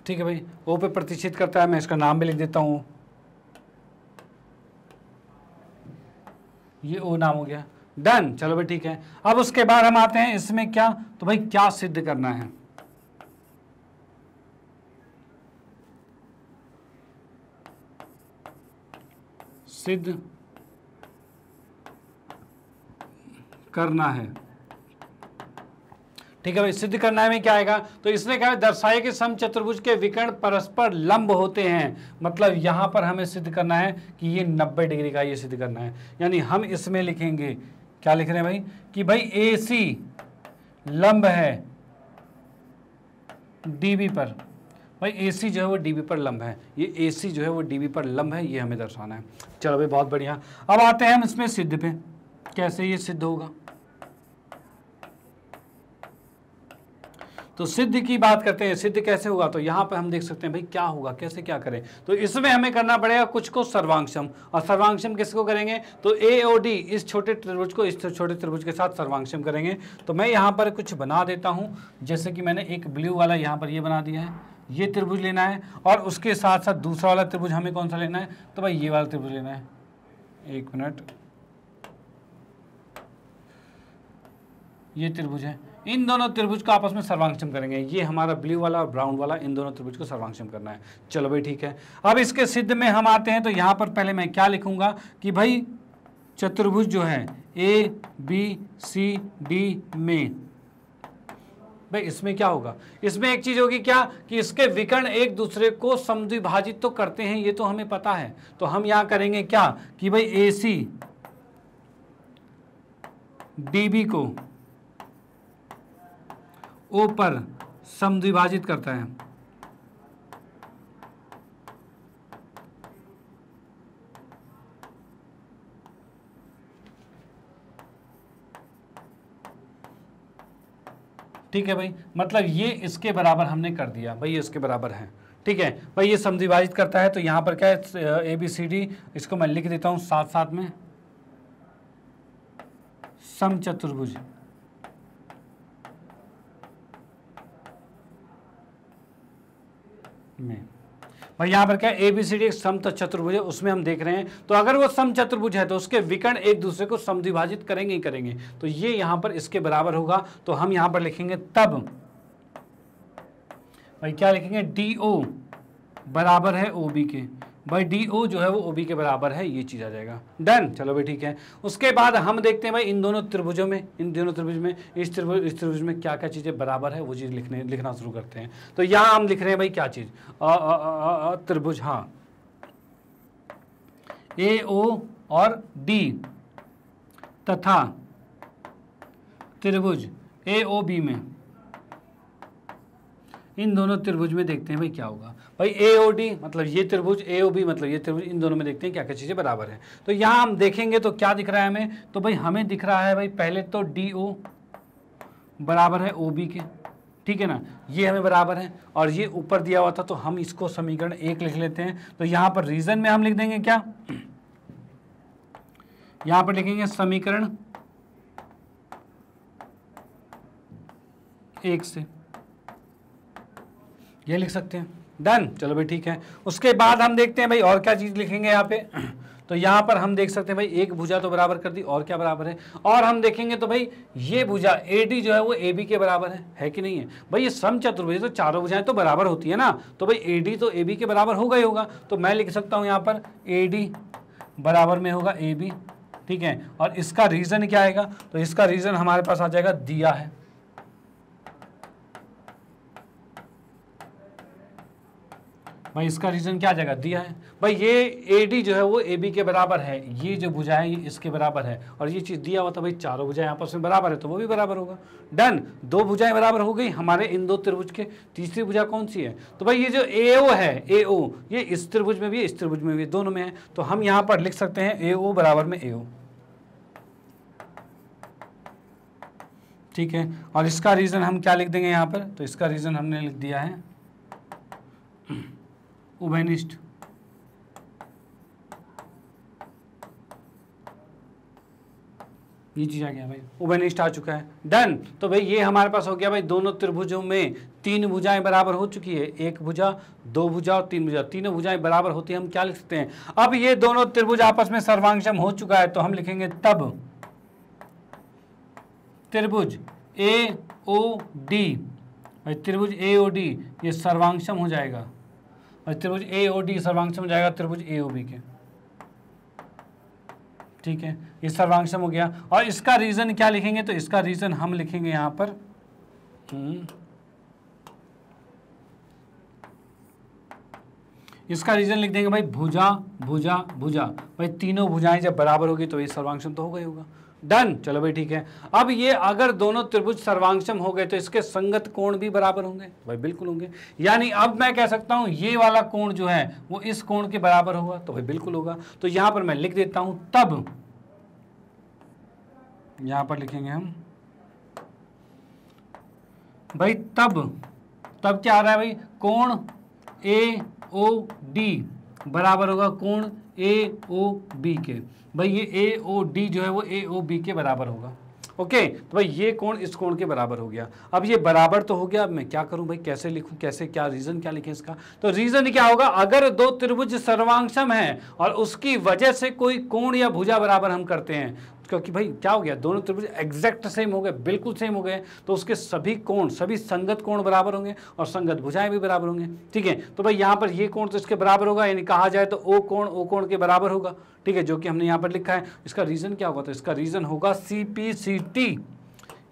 ठीक है भाई, O पे प्रतिच्छेद करता है, मैं इसका नाम भी लिख देता हूँ, ये O नाम हो गया, डन। चलो भाई ठीक है। अब उसके बाद हम आते हैं इसमें क्या, तो भाई क्या सिद्ध करना है, सिद्ध करना है, ठीक है भाई। सिद्ध करना है में क्या आएगा, तो इसने कहा दर्शाए कि समचतुर्भुज के विकर्ण परस्पर लंब होते हैं, मतलब यहां पर हमें सिद्ध करना है कि ये 90 डिग्री का, ये सिद्ध करना है। यानी हम इसमें लिखेंगे, क्या लिख रहे हैं भाई, कि भाई AC लंब है DB पर, भाई AC जो है वो DB पर लंब है, ये AC जो है वो DB पर लंब है, ये हमें दर्शाना है। चलो भाई बहुत बढ़िया। अब आते हैं हम इसमें सिद्ध पे, कैसे ये सिद्ध होगा। तो सिद्ध की बात करते हैं, सिद्ध कैसे होगा, तो यहाँ पे हम देख सकते हैं भाई क्या होगा, कैसे क्या करें। तो इसमें हमें करना पड़ेगा कुछ को सर्वांशम, और सर्वांशम किसको करेंगे, तो AOD इस छोटे त्रिभुज को इस छोटे त्रिभुज के साथ सर्वांशम करेंगे। तो मैं यहाँ पर कुछ बना देता हूँ, जैसे कि मैंने एक ब्लू वाला यहाँ पर ये बना दिया है, ये त्रिभुज लेना है, और उसके साथ साथ दूसरा वाला त्रिभुज हमें कौन सा लेना है, तो भाई ये वाला त्रिभुज लेना है। एक मिनट, ये त्रिभुज है, इन दोनों त्रिभुज को आपस में सर्वांशम करेंगे, ये हमारा ब्लू वाला और ब्राउन वाला, इन दोनों त्रिभुज को सर्वांशम करना है। चलो भाई ठीक है। अब इसके सिद्ध में हम आते हैं, तो यहाँ पर पहले मैं क्या लिखूंगा कि भाई चतुर्भुज जो है ABCD में, भाई इसमें क्या होगा, इसमें एक चीज होगी क्या, कि इसके विकर्ण एक दूसरे को समद्विभाजित तो करते हैं, ये तो हमें पता है। तो हम यहाँ करेंगे क्या, कि भाई AC DB को O पर समद्विभाजित करता है, ठीक है भाई। मतलब ये इसके बराबर हमने कर दिया, भाई ये इसके बराबर है, ठीक है भाई, ये समद्विभाजित करता है। तो यहाँ पर क्या है, ABCD, इसको मैं लिख देता हूँ साथ साथ में, समचतुर्भुज में। भाई यहाँ पर क्या है, ABCD एक समचतुर्भुज है, उसमें हम देख रहे हैं। तो अगर वो समचतुर्भुज है तो उसके विकर्ण एक दूसरे को समद्विभाजित करेंगे ही करेंगे, तो ये यहाँ पर इसके बराबर होगा। तो हम यहाँ पर लिखेंगे तब, भाई क्या लिखेंगे, DO बराबर है OB के, भाई DO जो है वो OB के बराबर है, ये चीज आ जाएगा, डन। चलो भाई ठीक है। उसके बाद हम देखते हैं भाई इन दोनों त्रिभुजों में, इन दोनों त्रिभुज में, इस त्रिभुज में क्या क्या चीजें बराबर है, वो चीज लिखना शुरू करते हैं। तो यहाँ हम लिख रहे हैं भाई क्या चीज, त्रिभुज, हाँ, AO और D तथा त्रिभुज AOB में, इन दोनों त्रिभुज में देखते हैं भाई क्या होगा। भाई AOD मतलब ये त्रिभुज, AOB मतलब ये त्रिभुज, इन दोनों में देखते हैं क्या क्या चीजें बराबर है। तो यहाँ हम देखेंगे तो क्या दिख रहा है हमें, तो भाई हमें दिख रहा है भाई पहले तो DO बराबर है OB के, ठीक है ना, ये हमें बराबर है, और ये ऊपर दिया हुआ था तो हम इसको समीकरण 1 लिख लेते हैं। तो यहाँ पर रीजन में हम लिख देंगे क्या, यहाँ पर लिखेंगे समीकरण 1 से, ये लिख सकते हैं, डन। चलो भाई ठीक है। उसके बाद हम देखते हैं भाई और क्या चीज लिखेंगे यहाँ पे। तो यहाँ पर हम देख सकते हैं भाई एक भुजा तो बराबर कर दी, और क्या बराबर है, और हम देखेंगे तो भाई ये भुजा AD जो है वो AB के बराबर है कि नहीं है। भाई ये समचतुर्भुज तो चारों भुजाएं तो बराबर होती है ना, तो भाई AD तो AB के बराबर होगा ही होगा। तो मैं लिख सकता हूँ यहाँ पर AD बराबर में होगा AB, ठीक है। और इसका रीजन क्या आएगा, तो इसका रीजन हमारे पास आ जाएगा, दिया है, भाई इसका रीजन क्या आ जाएगा, दिया है। भाई ये AD जो है वो AB के बराबर है, ये जो भुजा है ये इसके बराबर है, और ये चीज दिया हुआ था भाई चारों भुजाएं आपस में बराबर है, तो वो भी बराबर होगा, डन। दो भुजाएं बराबर हो गई हमारे इन दो त्रिभुज के। तीसरी भुजा कौन सी है, तो भाई ये जो AO है, AO ये इस त्रिभुज में भी है, इस त्रिभुज में भी, दोनों में है। तो हम यहाँ पर लिख सकते हैं AO बराबर में AO, ठीक है, और इसका रीजन हम क्या लिख देंगे यहाँ पर, तो इसका रीजन हमने लिख दिया है उभयनिष्ठ। ये चीज आ गया भाई, उभयनिष्ठ आ चुका है, डन। तो भाई ये हमारे पास हो गया भाई, दोनों त्रिभुजों में तीन भुजाएं बराबर हो चुकी है, एक भुजा, दो भुजा और तीन भुजा, तीनों भुजाएं बराबर होती है, हम क्या लिख सकते हैं, अब ये दोनों त्रिभुज आपस में सर्वांगसम हो चुका है, तो हम लिखेंगे तब त्रिभुज ए ओ डी, भाई त्रिभुज ए ओ डी ये सर्वांगसम हो जाएगा, और त्रिभुज ए ओ डी सर्वांगसम हो जाएगा त्रिभुज ए ओ बी के, ठीक है, ये सर्वांगसम हो गया। और इसका रीजन क्या लिखेंगे, तो इसका रीजन हम लिखेंगे यहां पर इसका रीजन लिख देंगे भाई भुजा भुजा भुजा, भाई तीनों भुजाएं जब बराबर होगी तो ये सर्वांगसम तो होगा ही होगा, डन। चलो भाई ठीक है, अब ये अगर दोनों त्रिभुज सर्वांगसम हो गए तो इसके संगत कोण भी बराबर होंगे, भाई बिल्कुल होंगे, यानी अब मैं कह सकता हूं ये वाला कोण जो है वो इस कोण के बराबर होगा, तो भाई बिल्कुल होगा। तो यहां पर मैं लिख देता हूं तब, यहां पर लिखेंगे हम भाई तब क्या आ रहा है भाई, कोण ए ओ डी बराबर होगा कोण ए ओ बी के, भाई ये ए ओ डी जो है वो ए ओ बी के बराबर होगा, ओके। तो भाई ये कोण इस कोण के बराबर हो गया, अब ये बराबर तो हो गया, अब मैं क्या करूं भाई, कैसे लिखूं, कैसे, क्या रीजन क्या लिखें इसका, तो रीजन क्या होगा, अगर दो त्रिभुज सर्वांगसम है और उसकी वजह से कोई कोण या भुजा बराबर हम करते हैं, क्योंकि भाई क्या हो गया, दोनों त्रिभुज एग्जैक्ट सेम हो गए, बिल्कुल सेम हो गए, तो उसके सभी कोण, सभी संगत कोण बराबर होंगे और संगत भुजाएं भी बराबर होंगे, ठीक है। तो भाई यहाँ पर ये कोण तो इसके बराबर होगा, यानी कहा जाए तो ओ कोण के बराबर होगा, ठीक है, जो कि हमने यहाँ पर लिखा है। इसका रीजन क्या होगा, तो इसका रीजन होगा CPCT,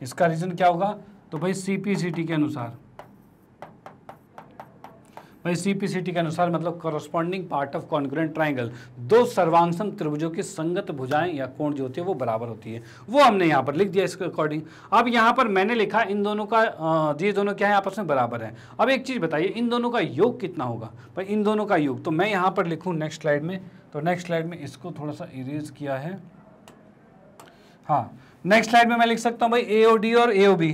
इसका रीजन क्या होगा, तो भाई CPCT के अनुसार, भाई CPCT के अनुसार मतलब corresponding part of congruent triangle, दो सर्वांगसम त्रिभुजों की संगत भुजाएं या कोण जो होती है वो बराबर होती है, वो हमने यहाँ पर लिख दिया इसके अकॉर्डिंग। अब यहाँ पर मैंने लिखा इन दोनों का ये दोनों क्या है, आपस में बराबर है। अब एक चीज़ बताइए, इन दोनों का योग कितना होगा, भाई इन दोनों का योग, तो मैं यहाँ पर लिखूँ नेक्स्ट स्लाइड में, तो नेक्स्ट स्लाइड में इसको थोड़ा सा इरेज किया है, हाँ नेक्स्ट स्लाइड में मैं लिख सकता हूँ भाई AOD और AOB,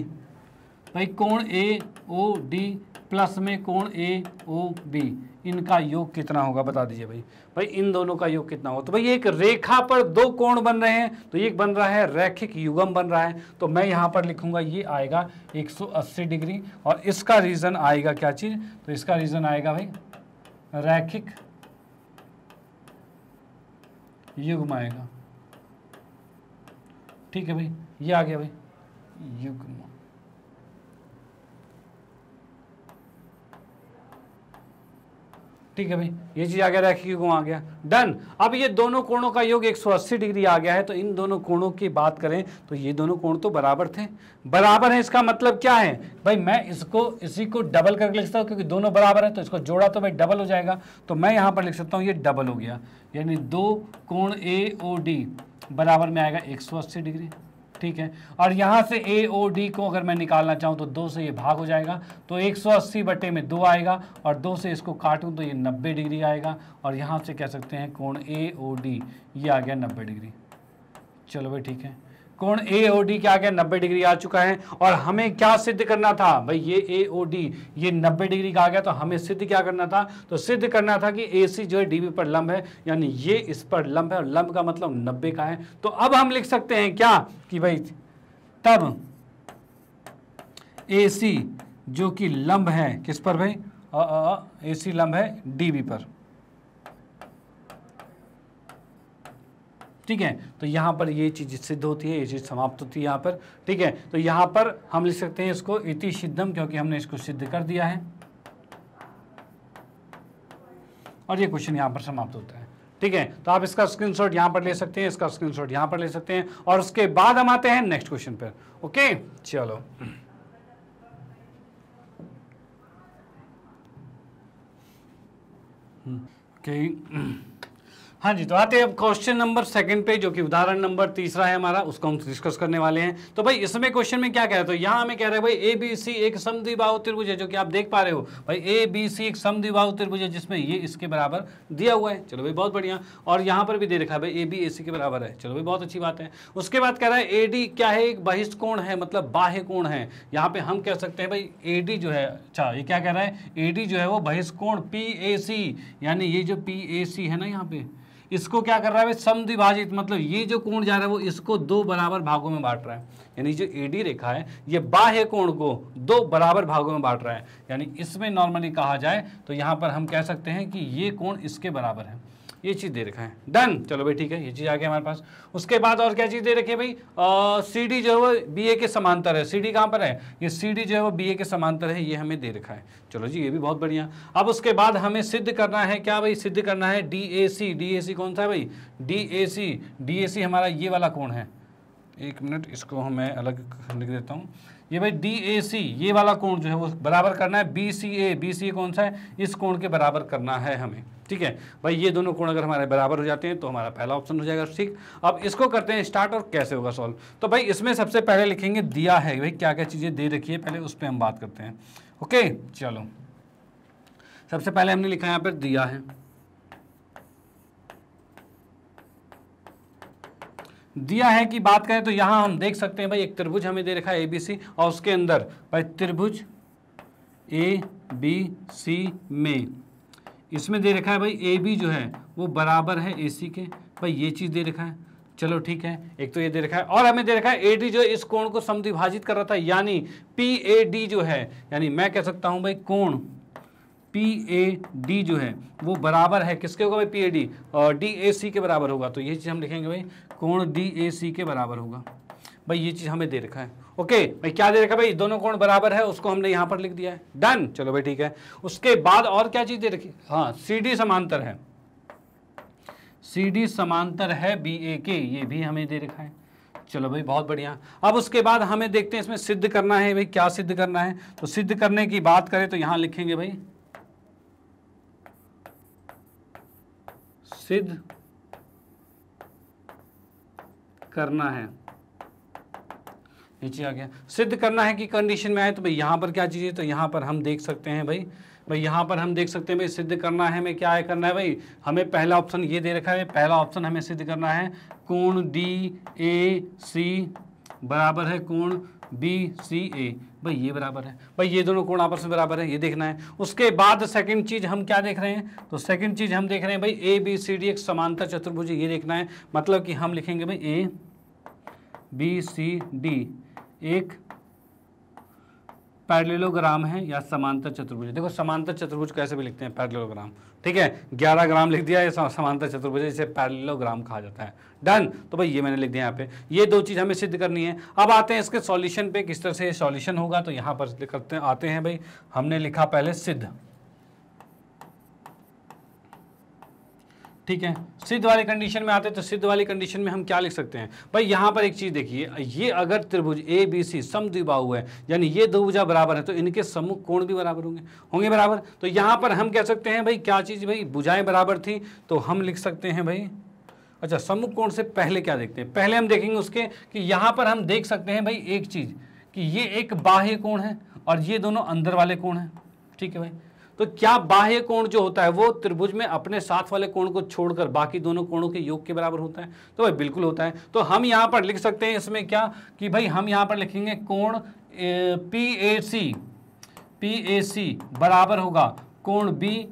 भाई कोण AOD प्लस में कोण AOB, इनका योग कितना होगा बता दीजिए भाई, भाई इन दोनों का योग कितना होगा, तो भाई एक रेखा पर दो कोण बन रहे हैं, तो एक बन रहा है रैखिक युग्म बन रहा है, तो मैं यहाँ पर लिखूंगा ये आएगा 180 डिग्री, और इसका रीजन आएगा क्या चीज, तो इसका रीजन आएगा भाई रैखिक युग्म आएगा, ठीक है भाई, ये आ गया भाई युग्म, ठीक है भाई, ये चीज आ गया, रैखिक युग्म आ गया, डन। अब ये दोनों कोणों का योग 180 डिग्री आ गया है, तो इन दोनों कोणों की बात करें तो ये दोनों कोण तो बराबर थे, बराबर है, इसका मतलब क्या है भाई, मैं इसको इसी को डबल करके लिख सकता हूँ, क्योंकि दोनों बराबर है तो इसको जोड़ा तो भाई डबल हो जाएगा, तो मैं यहाँ पर लिख सकता हूँ ये डबल हो गया, यानी दो कोण AOD बराबर में आएगा 180 डिग्री, ठीक है। और यहाँ से AOD को अगर मैं निकालना चाहूँ तो 2 से ये भाग हो जाएगा, तो 180 बटे में 2 आएगा, और 2 से इसको काटूँ तो ये 90 डिग्री आएगा, और यहाँ से कह सकते हैं कोण AOD ये आ गया 90 डिग्री। चलो भाई ठीक है, कोण AOD क्या आ गया 90 डिग्री आ चुका है, और हमें क्या सिद्ध करना था भाई, ये AOD ये 90 डिग्री का आ गया, तो हमें सिद्ध क्या करना था, तो सिद्ध करना था कि AC जो है DB पर लंब है, यानी ये इस पर लंब है, और लंब का मतलब 90 का है, तो अब हम लिख सकते हैं क्या कि भाई तब AC जो कि लंब है किस पर भाई, AC लंब है DB पर, ठीक है। तो यहाँ पर ये चीज़ सिद्ध होती है, ये चीज़ समाप्त होती है यहाँ पर, ठीक है। तो यहाँ पर हम लिख सकते हैं इसको इति सिद्धम, क्योंकि हमने इसको सिद्ध कर दिया है, और ये क्वेश्चन यहाँ पर समाप्त होता है, ठीक है। तो आप इसका स्क्रीनशॉट यहाँ पर ले सकते हैं, इसका स्क्रीनशॉट यहाँ पर ले सकते हैं, और उसके बाद हम आते हैं नेक्स्ट क्वेश्चन पर, ओके चलो। ओके हाँ जी, तो आते हैं अब क्वेश्चन नंबर सेकंड पे, जो कि उदाहरण नंबर तीसरा है हमारा, उसको हम डिस्कस करने वाले हैं। तो भाई इसमें क्वेश्चन में क्या कह रहा है, तो यहाँ हमें कह रहा है भाई ए बी सी एक समद्विबाहु त्रिभुज है, जो कि आप देख पा रहे हो भाई ए बी सी एक समद्विबाहु त्रिभुज है जिसमें ये इसके बराबर दिया हुआ है। चलो भाई बहुत बढ़िया। और यहाँ पर भी दे रखा है भाई ए बी ए सी के बराबर है। चलो भाई बहुत अच्छी बात है। उसके बाद कह रहा है ए डी क्या है, एक बहिष्ठ कोण है, मतलब बाह्य कोण है। यहाँ पे हम कह सकते हैं भाई ए डी जो है, अच्छा ये क्या कह रहा है, ए डी जो है वो बहिष्ठ कोण पी ए सी, यानी ये जो पी ए सी है ना, यहाँ पे इसको क्या कर रहा है भाई, समद्विभाजित, मतलब ये जो कोण जा रहा है वो इसको दो बराबर भागों में बांट रहा है। यानी जो एडी रेखा है ये बाह्य कोण को दो बराबर भागों में बांट रहा है। यानी इसमें नॉर्मली कहा जाए तो यहाँ पर हम कह सकते हैं कि ये कोण इसके बराबर है। ये चीज़ दे रखा है। डन, चलो भाई ठीक है, ये चीज़ आ गया हमारे पास। उसके बाद और क्या चीज़ दे रखी है भाई, सी डी जो है वो बी ए के समांतर है। सी डी कहाँ पर है, ये सी डी जो है वो बी ए के समांतर है, ये हमें दे रखा है। चलो जी, ये भी बहुत बढ़िया। अब उसके बाद हमें सिद्ध करना है क्या भाई, सिद्ध करना है D A C. D A सी कौन सा है भाई, D A C. D A सी हमारा ये वाला कोण है। एक मिनट, इसको मैं अलग लिख देता हूँ। ये भाई डी ए सी, ये वाला कोण जो है वो बराबर करना है B C A. B C ए कौन सा है, इस कोण के बराबर करना है हमें। ठीक है भाई, ये दोनों कोण अगर हमारे बराबर हो जाते हैं तो हमारा पहला ऑप्शन हो जाएगा। ठीक, अब इसको करते हैं स्टार्ट और कैसे होगा सॉल्व। तो भाई इसमें सबसे पहले लिखेंगे दिया है भाई, क्या क्या चीज़ें दे रखी है पहले उस पर हम बात करते हैं। ओके चलो, सबसे पहले हमने लिखा यहाँ पर दिया है। दिया है की बात करें तो यहाँ हम देख सकते हैं भाई एक त्रिभुज हमें दे रखा है ए बी सी, और उसके अंदर भाई त्रिभुज ए बी सी में इसमें दे रखा है भाई ए बी जो है वो बराबर है ए सी के। भाई ये चीज़ दे रखा है। चलो ठीक है, एक तो ये दे रखा है, और हमें दे रखा है ए डी जो इस कोण को समद्विभाजित कर रहा था, यानी पी ए डी जो है, यानी मैं कह सकता हूँ भाई कोण पी ए डी जो है वो बराबर है किसके होगा भाई, पी ए डी और डी ए सी के बराबर होगा। तो ये चीज़ हम लिखेंगे भाई कोण डी ए सी के बराबर होगा। भाई ये चीज़ हमें दे रखा है। ओके भाई, क्या दे रखा है भाई, दोनों कोण बराबर है, उसको हमने यहाँ पर लिख दिया है। डन, चलो भाई ठीक है। उसके बाद और क्या चीज़ दे रखी, हाँ सी डी समांतर है। सी डी समांतर है बी ए के, ये भी हमें दे रखा है। चलो भाई बहुत बढ़िया। अब उसके बाद हमें देखते हैं इसमें सिद्ध करना है भाई, क्या सिद्ध करना है। तो सिद्ध करने की बात करें तो यहाँ लिखेंगे भाई सिद्ध करना है। नीचे आ गया, सिद्ध करना है कि कंडीशन में आए तो भाई यहाँ पर क्या चीज़ है, तो यहाँ पर हम देख सकते हैं भाई यहाँ पर हम देख सकते हैं भाई सिद्ध करना है हमें क्या है करना है भाई, हमें पहला ऑप्शन ये दे रखा है। पहला ऑप्शन हमें सिद्ध करना है कोण डी ए सी बराबर है कोण बी सी ए। भाई ये बराबर है, भाई ये दोनों कोण आपस में बराबर है, ये देखना है। उसके बाद सेकंड चीज हम क्या देख रहे हैं, तो सेकंड चीज हम देख रहे हैं भाई ए बी सी डी एक समांतर चतुर्भुज, ये देखना है। मतलब कि हम लिखेंगे भाई ए बी सी डी एक पैरेललोग्राम है या समांतर चतुर्भुज। देखो समांतर चतुर्भुज कैसे भी लिखते हैं, पैरेललोग्राम। ठीक है, 11 ग्राम लिख दिया, ये समांतर चतुर्भुज जिसे पैरेललोग्राम कहा जाता है। डन, तो भाई ये मैंने लिख दिया यहाँ पे। ये दो चीज़ हमें सिद्ध करनी है। अब आते हैं इसके सॉल्यूशन पे, किस तरह से सॉल्यूशन होगा। तो यहाँ पर करते हैं, आते हैं भाई, हमने लिखा पहले सिद्ध। ठीक है, सिद्ध वाली कंडीशन में आते हैं। तो सिद्ध वाली कंडीशन में हम क्या लिख सकते हैं भाई, यहाँ पर एक चीज़ देखिए, ये अगर त्रिभुज ए बी सी समद्विबाहु है, यानी ये दो भुजा बराबर है, तो इनके सम्मुख कोण भी बराबर होंगे बराबर। तो यहाँ पर हम कह सकते हैं भाई क्या चीज़ भाई, भुजाएं बराबर थी, तो हम लिख सकते हैं भाई, अच्छा सम्मुख कोण से पहले क्या देखते हैं, पहले हम देखेंगे उसके कि यहाँ पर हम देख सकते हैं भाई एक चीज़ कि ये एक बाह्य कोण है और ये दोनों अंदर वाले कोण हैं। ठीक है भाई, तो क्या बाह्य कोण जो होता है वो त्रिभुज में अपने साथ वाले कोण को छोड़कर बाकी दोनों कोणों के योग के बराबर होता है। तो भाई बिल्कुल होता है। तो हम यहाँ पर लिख सकते हैं इसमें क्या कि भाई हम यहाँ पर लिखेंगे कोण पी ए सी बराबर होगा कोण बी,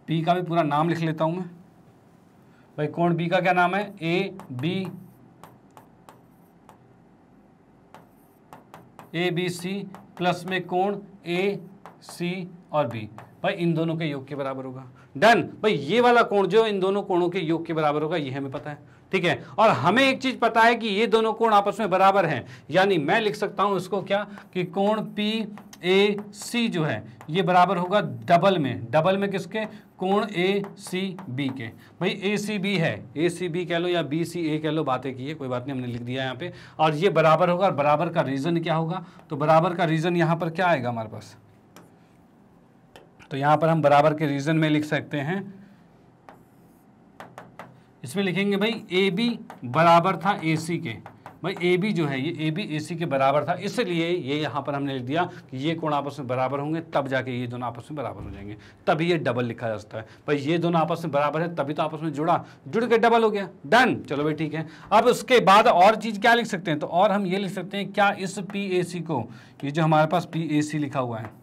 पी का भी पूरा नाम लिख लेता हूँ मैं भाई, कोण बी का क्या नाम है, ए बी सी प्लस में कोण ए सी और बी, भाई इन दोनों के योग के बराबर होगा। डन, भाई ये वाला कोण जो इन दोनों कोणों के योग के बराबर होगा, ये हमें पता है। ठीक है, और हमें एक चीज पता है कि ये दोनों कोण आपस में बराबर हैं, यानी मैं लिख सकता हूं इसको क्या कि कोण पी ए सी जो है ये बराबर होगा डबल में किसके, कोण ए सी बी के। भाई ए सी बी है, ए सी बी कह लो या बी सी ए कह लो, बातें की है कोई बात नहीं, हमने लिख दिया यहाँ पे। और ये बराबर होगा, और बराबर का रीजन क्या होगा, तो बराबर का रीजन यहाँ पर क्या आएगा हमारे पास, तो यहाँ पर हम बराबर के रीजन में लिख सकते हैं इसमें लिखेंगे भाई ए बी बराबर था ए सी के। भाई ए बी जो है ये ए बी ए सी के बराबर था, इसलिए ये यहाँ पर हमने लिख दिया कि ये कोण आपस में बराबर होंगे, तब जाके ये दोनों आपस में बराबर हो जाएंगे, तभी ये डबल लिखा जा सकता है। भाई ये दोनों आपस में बराबर है तभी तो आपस में जुड़ के डबल हो गया, डन। चलो भाई ठीक है। अब उसके बाद और चीज़ क्या लिख सकते हैं, तो और हम ये लिख सकते हैं, क्या इस पी ए सी को, ये जो हमारे पास पी ए सी लिखा हुआ है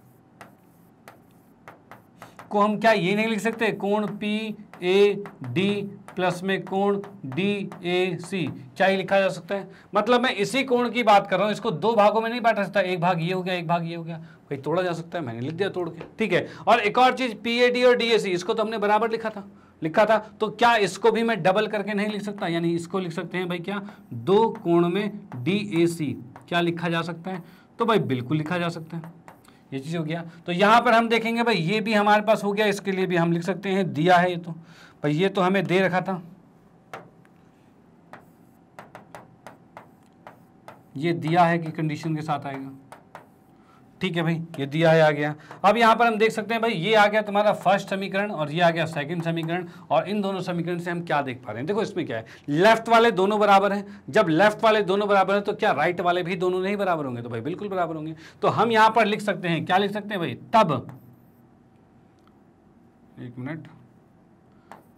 को हम क्या ये नहीं लिख सकते, कोण पी ए डी प्लस में कोण डी ए सी, क्या ये लिखा जा सकता है? मतलब मैं इसी कोण की बात कर रहा हूं, इसको दो भागों में नहीं बांटा सकता, एक भाग ये हो गया एक भाग ये हो गया, भाई तोड़ा जा सकता है, मैंने लिख दिया तोड़ के, ठीक है। और एक और चीज पी ए डी और डी ए सी, इसको तो हमने बराबर लिखा था, तो क्या इसको भी मैं डबल करके नहीं लिख सकता, यानी इसको लिख सकते हैं भाई क्या, दो कोण में डी ए सी, क्या लिखा जा सकता है? तो भाई बिल्कुल लिखा जा सकता है, ये चीज हो गया। तो यहां पर हम देखेंगे भाई ये भी हमारे पास हो गया, इसके लिए भी हम लिख सकते हैं, दिया है ये तो भाई, ये तो हमें दे रखा था, ये दिया है कि कंडीशन के साथ आएगा, ठीक है भाई, ये दिया है आ गया। अब यहां पर हम देख सकते हैं भाई ये आ गया तुम्हारा फर्स्ट समीकरण और ये आ गया सेकंड समीकरण, और इन दोनों समीकरण से हम क्या देख पा रहे हैं, देखो इसमें क्या है, लेफ्ट वाले दोनों बराबर हैं, जब लेफ्ट वाले दोनों बराबर हैं तो क्या राइट वाले भी दोनों नहीं बराबर होंगे? तो भाई बिल्कुल बराबर होंगे। तो हम यहां पर लिख सकते हैं, क्या लिख सकते हैं भाई, तब एक मिनट,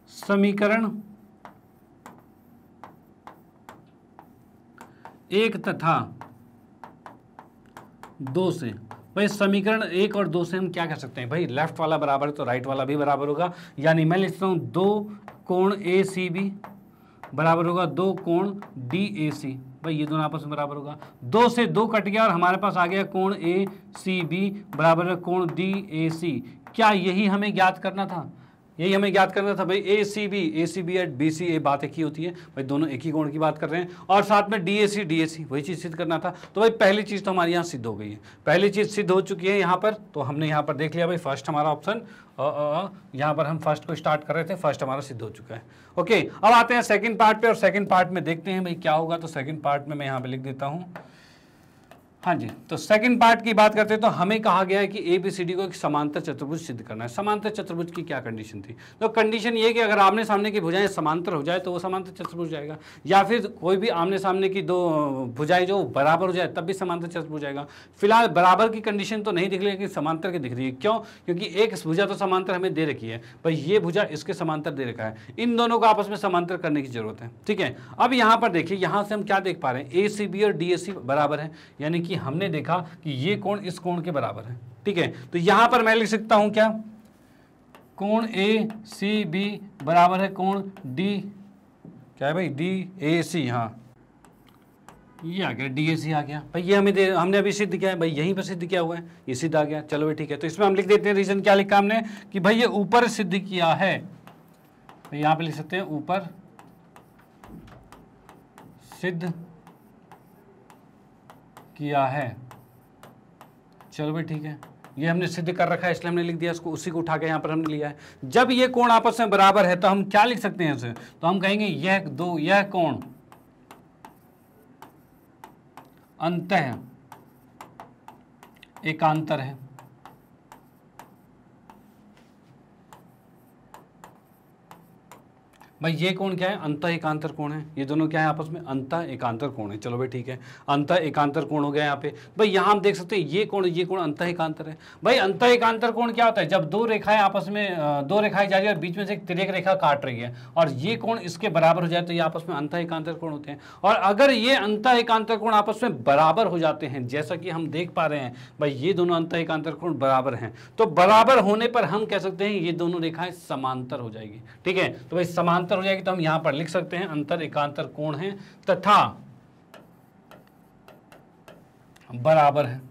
समीकरण एक तथा दो से, भाई समीकरण एक और दो से हम क्या कर सकते हैं भाई, लेफ्ट वाला बराबर है तो राइट वाला भी बराबर होगा, यानी मैं लिखता हूं दो कोण ए सी बी बराबर होगा दो कोण डी ए सी, भाई ये दोनों आपस में बराबर होगा, दो से दो कट गया और हमारे पास आ गया कोण ए सी बी बराबर है कोण डी ए सी। क्या यही हमें ज्ञात करना था? यही हमें ज्ञात करना था भाई, A C B at B C, ए बात एक ही होती है भाई, दोनों एक ही कोण की बात कर रहे हैं, और साथ में डी ए सी वही चीज़ सिद्ध करना था। तो भाई पहली चीज़ तो हमारी यहाँ सिद्ध हो गई है, पहली चीज़ सिद्ध हो चुकी है यहाँ पर, तो हमने यहाँ पर देख लिया भाई फर्स्ट हमारा ऑप्शन, यहाँ पर हम फर्स्ट को स्टार्ट कर रहे थे, फर्स्ट हमारा सिद्ध हो चुका है। ओके, अब आते हैं सेकंड पार्ट पे, और सेकंड पार्ट में देखते हैं भाई क्या होगा। तो सेकंड पार्ट में मैं यहाँ पे लिख देता हूँ, हाँ जी, तो सेकंड पार्ट की बात करते हैं, तो हमें कहा गया है कि ए बी सी डी को एक समांतर चतुर्भुज सिद्ध करना है। समांतर चतुर्भुज की क्या कंडीशन थी? तो कंडीशन ये कि अगर आमने सामने की भुजाएं समांतर हो जाए तो वो समांतर चतुर्भुज जाएगा, या फिर कोई भी आमने सामने की दो भुजाएं जो बराबर हो जाए तब भी समांतर चतुर्भुज जाएगा। फिलहाल बराबर की कंडीशन तो नहीं दिख रही है कि समांतर की दिख रही है, क्यों? क्योंकि एक भुजा तो समांतर हमें दे रखी है भाई, ये भुजा इसके समांतर दे रखा है, इन दोनों को आपस में समांतर करने की जरूरत है, ठीक है। अब यहाँ पर देखिए, यहाँ से हम क्या देख पा रहे हैं, ए सी बी और डी ए सी बराबर है, यानी कि हमने देखा कि ये कोण इस कोण के बराबर है, ठीक है। तो यहां पर मैं लिख सकता हूं क्या, कोण ए सी बी बराबर है कोण डी, क्या है भाई, डी ए सी, हाँ ये आ गया, डी ए सी आ गया भाई, ये हमने अभी सिद्ध किया है भाई, यहीं पर सिद्ध किया हुआ है, ये सिद्ध आ गया। चलो भाई ठीक है, तो इसमें हम लिख देते हैं रीजन, क्या लिखा हमने कि भाई ये ऊपर सिद्ध किया है, भाई यहां पे लिख सकते हैं ऊपर सिद्ध किया है। चलो भाई ठीक है, ये हमने सिद्ध कर रखा है इसलिए हमने लिख दिया इसको, उसी को उठा के यहाँ पर हमने लिया है। जब ये कोण आपस में बराबर है तो हम क्या लिख सकते हैं इसे, तो हम कहेंगे यह कोण अंतः एकांतर है। भाई ये कोण क्या है, अंतः एकांतर कोण है, ये दोनों क्या है आपस में, अंतः एकांतर कोण है। चलो भाई ठीक है, अंतः एकांतर कोण हो गया यहाँ पे। भाई यहाँ हम देख सकते हैं ये कोण अंतः एकांतर है। भाई अंतः एकांतर कोण क्या होता है, जब दो रेखाएं आपस में दो रेखाएं जा रही है और बीच में से एक तिर्यक रेखा काट रही है और ये कोण इसके बराबर हो जाए तो ये आपस में अंतः एकांतर कोण होते हैं। और अगर ये अंतः एकांतर कोण आपस में बराबर हो जाते हैं, जैसा कि हम देख पा रहे हैं भाई ये दोनों अंतः एकांतर कोण बराबर हैं, तो बराबर होने पर हम कह सकते हैं ये दोनों रेखाएं समांतर हो जाएगी, ठीक है। तो भाई समांतर हो जाएगी तो हम यहां पर लिख सकते हैं अंतर एकांतर कोण है तथा बराबर है,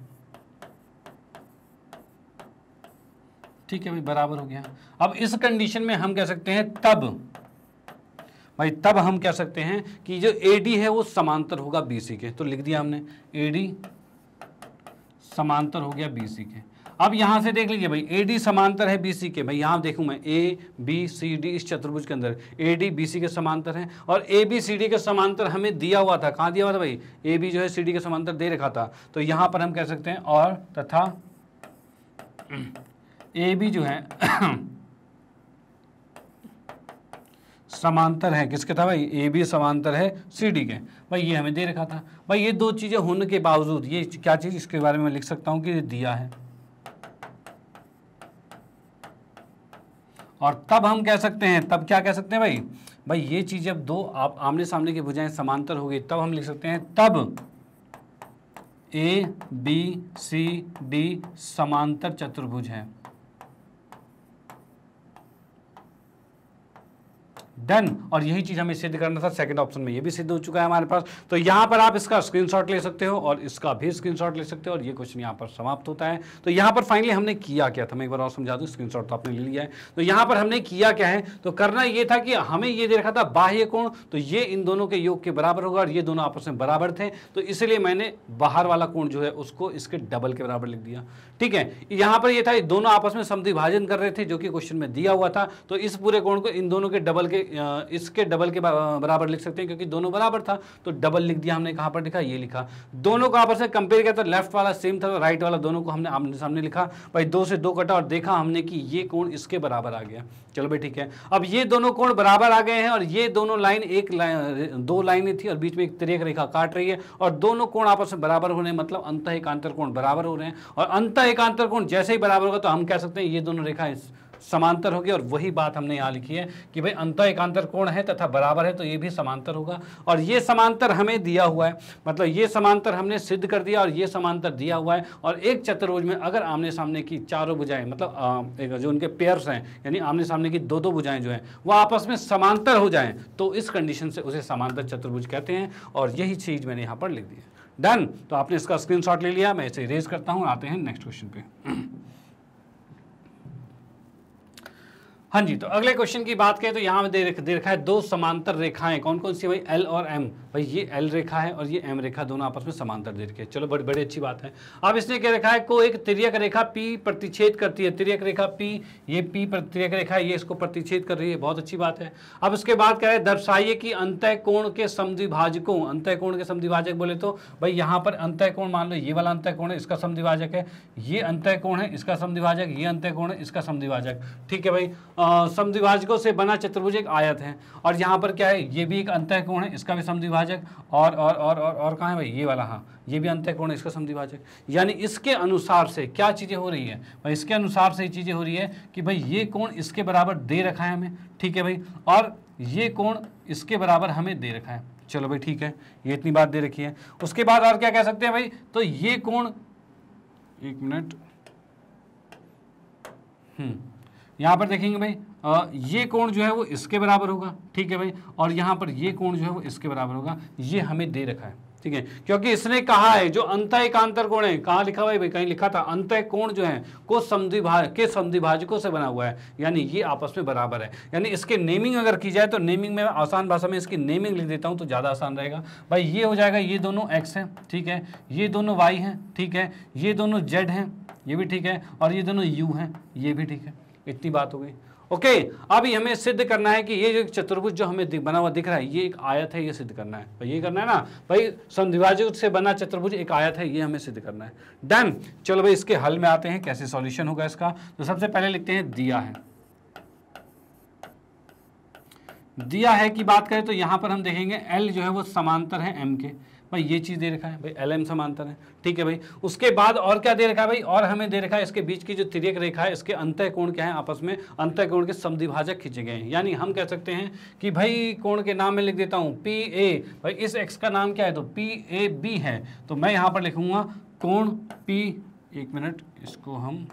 ठीक है भाई, बराबर हो गया। अब इस कंडीशन में हम कह सकते हैं तब हम कह सकते हैं कि जो AD है वो समांतर होगा BC के, तो लिख दिया हमने AD समांतर हो गया BC के। अब यहां से देख लीजिए भाई AD समांतर है BC के, भाई यहां देखूं मैं ABCD इस चतुर्भुज के अंदर AD BC के समांतर है, और ABCD के समांतर हमें दिया हुआ था, कहां दिया हुआ था भाई, AB जो है CD के समांतर दे रखा था, तो यहां पर हम कह सकते हैं और तथा AB जो है समांतर है, किसके था भाई, ए बी समांतर है सी डी के। भाई ये हमें दे रखा था। भाई ये दो चीजें होने के बावजूद ये क्या चीज, इसके बारे में लिख सकता हूं कि ये दिया है, और तब हम कह सकते हैं, तब क्या कह सकते हैं भाई, भाई ये चीज जब दो आप आमने सामने की भुजाएं समांतर हो गई तब हम लिख सकते हैं तब ए बी सी डी समांतर चतुर्भुज है। डन। और यही चीज हमें सिद्ध करना था सेकंड ऑप्शन में, ये भी सिद्ध हो चुका है हमारे पास। तो यहां पर आप इसका स्क्रीनशॉट ले सकते हो और इसका भी स्क्रीनशॉट ले सकते हो और ये क्वेश्चन यहां पर समाप्त होता है। तो यहां पर फाइनली हमने किया क्या था, मैं एक बार और समझा दूं, स्क्रीनशॉट तो आपने ले लिया है। तो यहां पर हमने किया क्या है, तो करना ये था कि हमें ये दे रखा था बाह्य कोण, तो ये इन दोनों के योग के बराबर होगा और ये दोनों आपस में बराबर थे, तो इसलिए मैंने बाहर वाला कोण जो है उसको इसके डबल के बराबर लिख दिया। ठीक है, यहां पर ये था दोनों आपस में समद्विभाजन कर रहे थे जो कि क्वेश्चन में दिया हुआ था, तो इस पूरे कोण को इन दोनों के डबल के इसके डबल के बराबर लिख सकते हैं क्योंकि दोनों बराबर था, तो डबल लिख दिया हमने। कहां पर लिखा, ये लिखा। दोनों को आपस में कंपेयर किया तो लेफ्ट वाला सेम था, राइट वाला दोनों को हमने आमने सामने लिखा। भाई 2 से 2 कटा और देखा हमने कि ये कोण इसके बराबर आ गया। चलो भाई ठीक है, अब ये दोनों कोण बराबर आ गए हैं और ये दोनों लाइन दो लाइनें थी और बीच में एक तिर्यक रेखा काट रही है और दोनों कोण आपस में बराबर होने मतलब अंतः एकांतर कोण बराबर हो रहे हैं, और अंतः एकांतर कोण जैसे ही बराबर होगा तो हम कह सकते हैं ये दोनों रेखाएं समांतर होगी। और वही बात हमने यहाँ लिखी है कि भाई अंतः एकांतर कोण है तथा बराबर है तो ये भी समांतर होगा, और ये समांतर हमें दिया हुआ है, मतलब ये समांतर हमने सिद्ध कर दिया और ये समांतर दिया हुआ है। और एक चतुर्भुज में अगर आमने सामने की चारों भुजाएं मतलब जो उनके पेयर्स हैं यानी आमने सामने की दो भुजाएं जो हैं वो आपस में समांतर हो जाएं तो इस कंडीशन से उसे समांतर चतुर्भुज कहते हैं, और यही चीज मैंने यहाँ पर लिख दी है। डन। तो आपने इसका स्क्रीनशॉट ले लिया, मैं इसे इरेज करता हूँ, आते हैं नेक्स्ट क्वेश्चन पे। हाँ जी, तो अगले क्वेश्चन की बात करें तो यहाँ में दे रखा है दो समांतर रेखाएं, कौन कौन सी भाई, एल और एम। भाई ये एल रेखा है और ये एम रेखा, दोनों आपस में समांतर दे रखे हैं। चलो बड़ी अच्छी बात है। अब इसने क्या रखा है, को एक तिर्यक रेखा पी प्रतिच्छेद करती है, तिर्यक रेखा पी, ये पी तिर्यक रेखा है, ये इसको प्रतिच्छेद कर रही है, बहुत अच्छी बात है। अब इसके बाद क्या है, दर्शाइए कि अंतः कोण के समद्विभाजकों, अंतः कोण के समद्विभाजक बोले तो भाई यहाँ पर अंतः कोण मान लो ये वाला अंतः कोण है, इसका समद्विभाजक है, ये अंतः कोण है, इसका समद्विभाजक, ये अंतः कोण है, इसका समद्विभाजक। ठीक है भाई, समद्विभाजकों से बना चतुर्भुज एक आयत है, और यहाँ पर क्या है, ये भी एक अंतः कोण है, इसका भी समद्विभाजक, और कहाँ है भाई, ये वाला, हाँ ये भी अंतः कोण है, इसका समद्विभाजक। यानी इसके अनुसार से क्या चीजें हो रही है भाई, इसके अनुसार से चीजें हो रही है कि भाई ये कोण इसके बराबर दे रखा है हमें, ठीक है भाई, और ये कोण इसके बराबर हमें दे रखा है। चलो भाई ठीक है, ये इतनी बात दे रखी है। उसके बाद और क्या कह सकते हैं भाई, तो ये कोण, एक मिनट, यहाँ पर देखेंगे भाई ये कोण जो है वो इसके बराबर होगा, ठीक है भाई, और यहाँ पर ये कोण जो है वो इसके बराबर होगा, ये हमें दे रखा है, ठीक है, क्योंकि इसने कहा है जो अंतः एकांतर कोण है, कहाँ लिखा हुआ है भाई, कहीं लिखा था अंतः कोण जो है को समद्विभाजकों से बना हुआ है, यानी ये आपस में बराबर है। यानी इसके नेमिंग अगर की जाए तो नेमिंग में आसान भाषा में इसकी नेमिंग लिख देता हूँ तो ज़्यादा आसान रहेगा। भाई ये हो जाएगा, ये दोनों x हैं, ठीक है, ये दोनों y हैं, ठीक है, ये दोनों z हैं, ये भी ठीक है, और ये दोनों u हैं, ये भी ठीक है। इतनी बात हो गई। ओके, अभी हमें सिद्ध करना है कि ये जो चतुर्भुज जो हमें बना हुआ दिख रहा है ये एक आयत है, ये सिद्ध करना है भाई, ये करना है ना भाई, समद्विभाजक से बना चतुर्भुज एक आयत है, ये हमें सिद्ध करना है। डन। चलो भाई इसके हल में आते हैं, कैसे सॉल्यूशन होगा इसका। तो सबसे पहले लिखते हैं दिया है। दिया है की बात करें तो यहां पर हम देखेंगे एल जो है वो समांतर है एम के, भाई ये चीज दे रखा है भाई, एल एम समांतर है, ठीक है भाई। उसके बाद और क्या दे रखा है भाई, और हमें दे रखा है इसके बीच की जो तिर्यक रेखा है इसके अंतः कोण क्या है, आपस में अंतः कोण के समद्विभाजक खींचे गए हैं। यानी हम कह सकते हैं कि भाई कोण के नाम में लिख देता हूं पी ए, भाई इस एक्स का नाम क्या है तो पी ए बी है, तो मैं यहां पर लिखूंगा कोण पी, एक मिनट इसको हम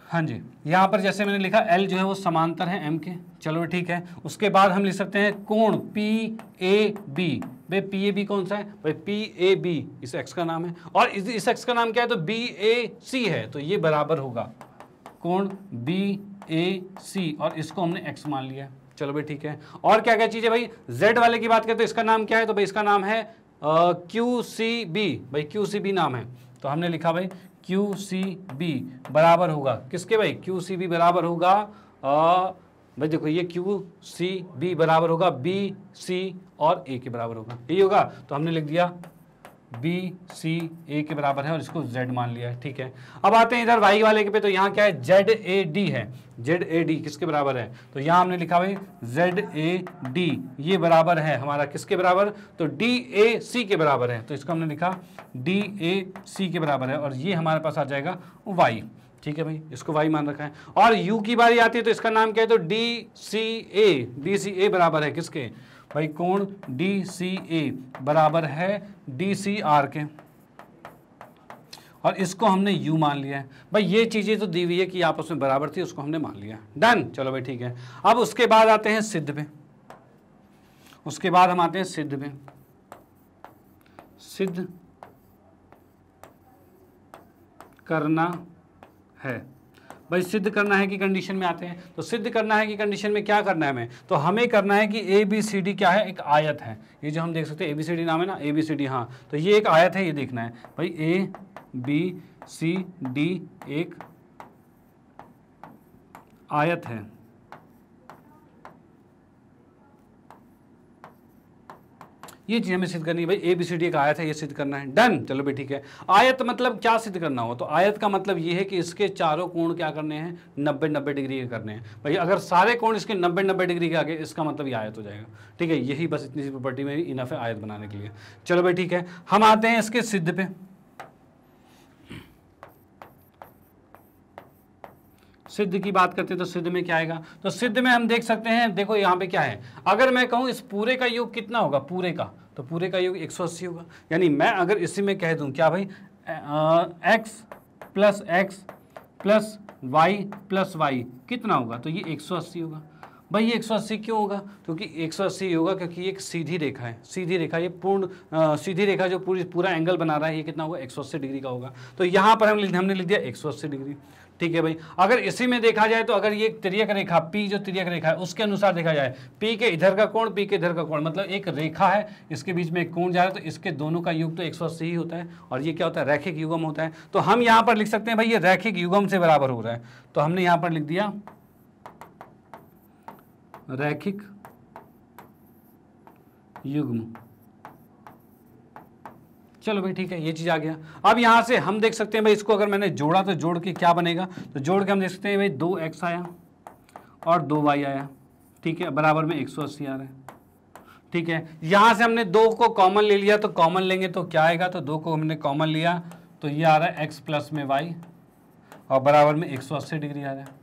हाँ जी, यहाँ पर जैसे मैंने लिखा L जो है वो समांतर है M के, चलो ठीक है। उसके बाद हम लिख सकते हैं कोण PAB, भाई PAB कौन सा है भाई, PAB इस x का नाम है, और इस x का नाम क्या है तो BAC है, तो ये बराबर होगा कोण BAC, और इसको हमने x मान लिया। चलो भाई ठीक है। और क्या क्या चीज़ है भाई, Z वाले की बात करें तो इसका नाम क्या है तो भाई इसका नाम है QCB, भाई QCB नाम है, तो हमने लिखा भाई QCB बराबर होगा किसके भाई, QCB बराबर होगा भाई देखो ये QCB बराबर होगा BC और A के बराबर होगा, यही होगा, तो हमने लिख दिया बी सी ए के बराबर है और इसको z मान लिया है, ठीक है। अब आते हैं इधर y वाले के पे, तो यहाँ क्या है, जेड ए डी है, जेड ए डी किसके बराबर है, तो यहाँ हमने लिखा भाई जेड ए डी ये बराबर है हमारा किसके बराबर, तो डी ए सी के बराबर है, तो इसको हमने लिखा डी ए सी के बराबर है और ये हमारे पास आ जाएगा y, ठीक है भाई, इसको y मान रखा है। और u की बारी आती है तो इसका नाम क्या है, तो डी सी ए बराबर है किसके भाई, कोण डी सी ए बराबर है डी सी आर के, और इसको हमने u मान लिया है। भाई ये चीजें तो दी हुई है कि आपस में बराबर थी, उसको हमने मान लिया, डन। चलो भाई ठीक है। अब उसके बाद आते हैं सिद्ध पे, उसके बाद हम आते हैं सिद्ध पे। सिद्ध करना है, भाई सिद्ध करना है कि कंडीशन में आते हैं, तो सिद्ध करना है कि कंडीशन में क्या करना है हमें, तो हमें करना है कि ए बी सी डी क्या है, एक आयत है, ये जो हम देख सकते हैं ए बी सी डी नाम है ना, ए बी सी डी, हाँ, तो ये एक आयत है, ये देखना है भाई ए बी सी डी एक आयत है, ये चीज हमें सिद्ध करनी है भाई, ए बी सी डी एक आयत है, ये सिद्ध करना है, डन। चलो भाई ठीक है। आयत मतलब क्या सिद्ध करना हो, तो आयत का मतलब ये है कि इसके चारों कोण क्या करने हैं, 90-90 डिग्री के करने हैं भाई। अगर सारे कोण इसके 90-90 डिग्री के आगे, इसका मतलब ये आयत हो जाएगा, ठीक है। यही बस इतनी सी प्रॉपर्टी में इनफ है आयत बनाने के लिए। चलो भाई ठीक है, हम आते हैं इसके सिद्ध पे। सिद्ध की बात करते हैं तो सिद्ध में क्या आएगा, तो सिद्ध में हम देख सकते हैं, देखो यहाँ पे क्या है, अगर मैं कहूँ इस पूरे का योग कितना होगा, पूरे का, तो पूरे का योग 180 होगा। यानी मैं अगर इसी में कह दूं क्या भाई, x plus Y plus Y कितना होगा, तो ये 180 होगा। भाई ये 180 क्यों होगा, क्योंकि 180 होगा क्योंकि ये एक सीधी रेखा है, सीधी रेखा, ये पूर्ण सीधी रेखा जो पूरा एंगल बना रहा है, ये कितना होगा, 180 डिग्री का होगा। तो यहाँ पर हमने लिख दिया 180 डिग्री, ठीक है भाई। अगर इसी में देखा जाए तो अगर ये तिर्यक रेखा P जो तिर्यक रेखा है उसके अनुसार देखा जाए, P के इधर का कोण, P के इधर का कोण, मतलब एक रेखा है, इसके बीच में एक कोण जा रहा है, तो इसके दोनों का योग तो 180 ही होता है, और ये क्या होता है, रैखिक युग्म होता है। तो हम यहाँ पर लिख सकते हैं भाई ये रैखिक युग्म से बराबर हो रहा है, तो हमने यहाँ पर लिख दिया रैखिक युग्म। चलो भाई ठीक है, ये चीज़ आ गया। अब यहाँ से हम देख सकते हैं भाई, इसको अगर मैंने जोड़ा तो जोड़ के क्या बनेगा, तो जोड़ के हम देख सकते हैं भाई 2x आया और 2y आया, ठीक है, बराबर में 180 आ रहा है, ठीक है। यहाँ से हमने 2 को कॉमन ले लिया, तो कॉमन लेंगे तो क्या आएगा, तो 2 को हमने कॉमन लिया तो ये आ रहा है x प्लस में y और बराबर में 180 डिग्री आ रहा है,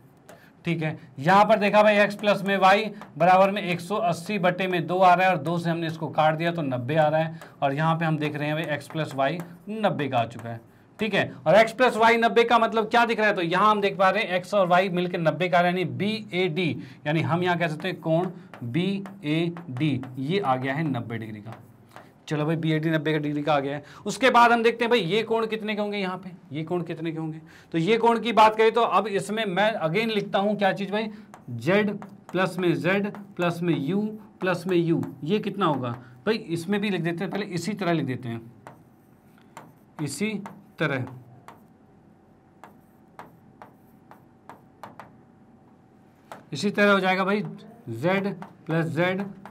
ठीक है। यहाँ पर देखा भाई x प्लस में y बराबर में 180 बटे में 2 आ रहा है, और 2 से हमने इसको काट दिया तो 90 आ रहा है, और यहाँ पे हम देख रहे हैं भाई x प्लस वाई 90 का आ चुका है, ठीक है। और x प्लस वाई 90 का मतलब क्या दिख रहा है, तो यहाँ हम देख पा रहे हैं x और y मिलकर 90 का, यानी BAD, यानी हम यहाँ कह सकते हैं कोण BAD ये आ गया है 90 डिग्री का। चलो भाई BAD 90 डिग्री का आ गया है। उसके बाद हम देखते हैं भाई ये कोण कितने के होंगे, यहाँ पे ये कोण कितने के होंगे, तो ये कोण की बात करें तो अब इसमें मैं अगेन लिखता हूँ क्या चीज़ भाई, z प्लस में z प्लस में u प्लस में u, ये कितना होगा भाई, इसमें भी लिख देते हैं, पहले इसी तरह लिख देते हैं, इसी तरह, इसी तरह हो जाएगा भाई z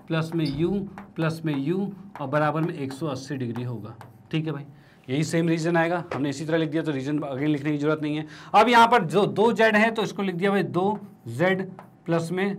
प्लस में u प्लस में u और बराबर में 180 डिग्री होगा, ठीक है भाई। यही सेम रीजन आएगा, हमने इसी तरह लिख दिया तो रीजन अगेन लिखने की जरूरत नहीं है। अब यहाँ पर जो 2z है तो इसको लिख दिया भाई 2z प्लस में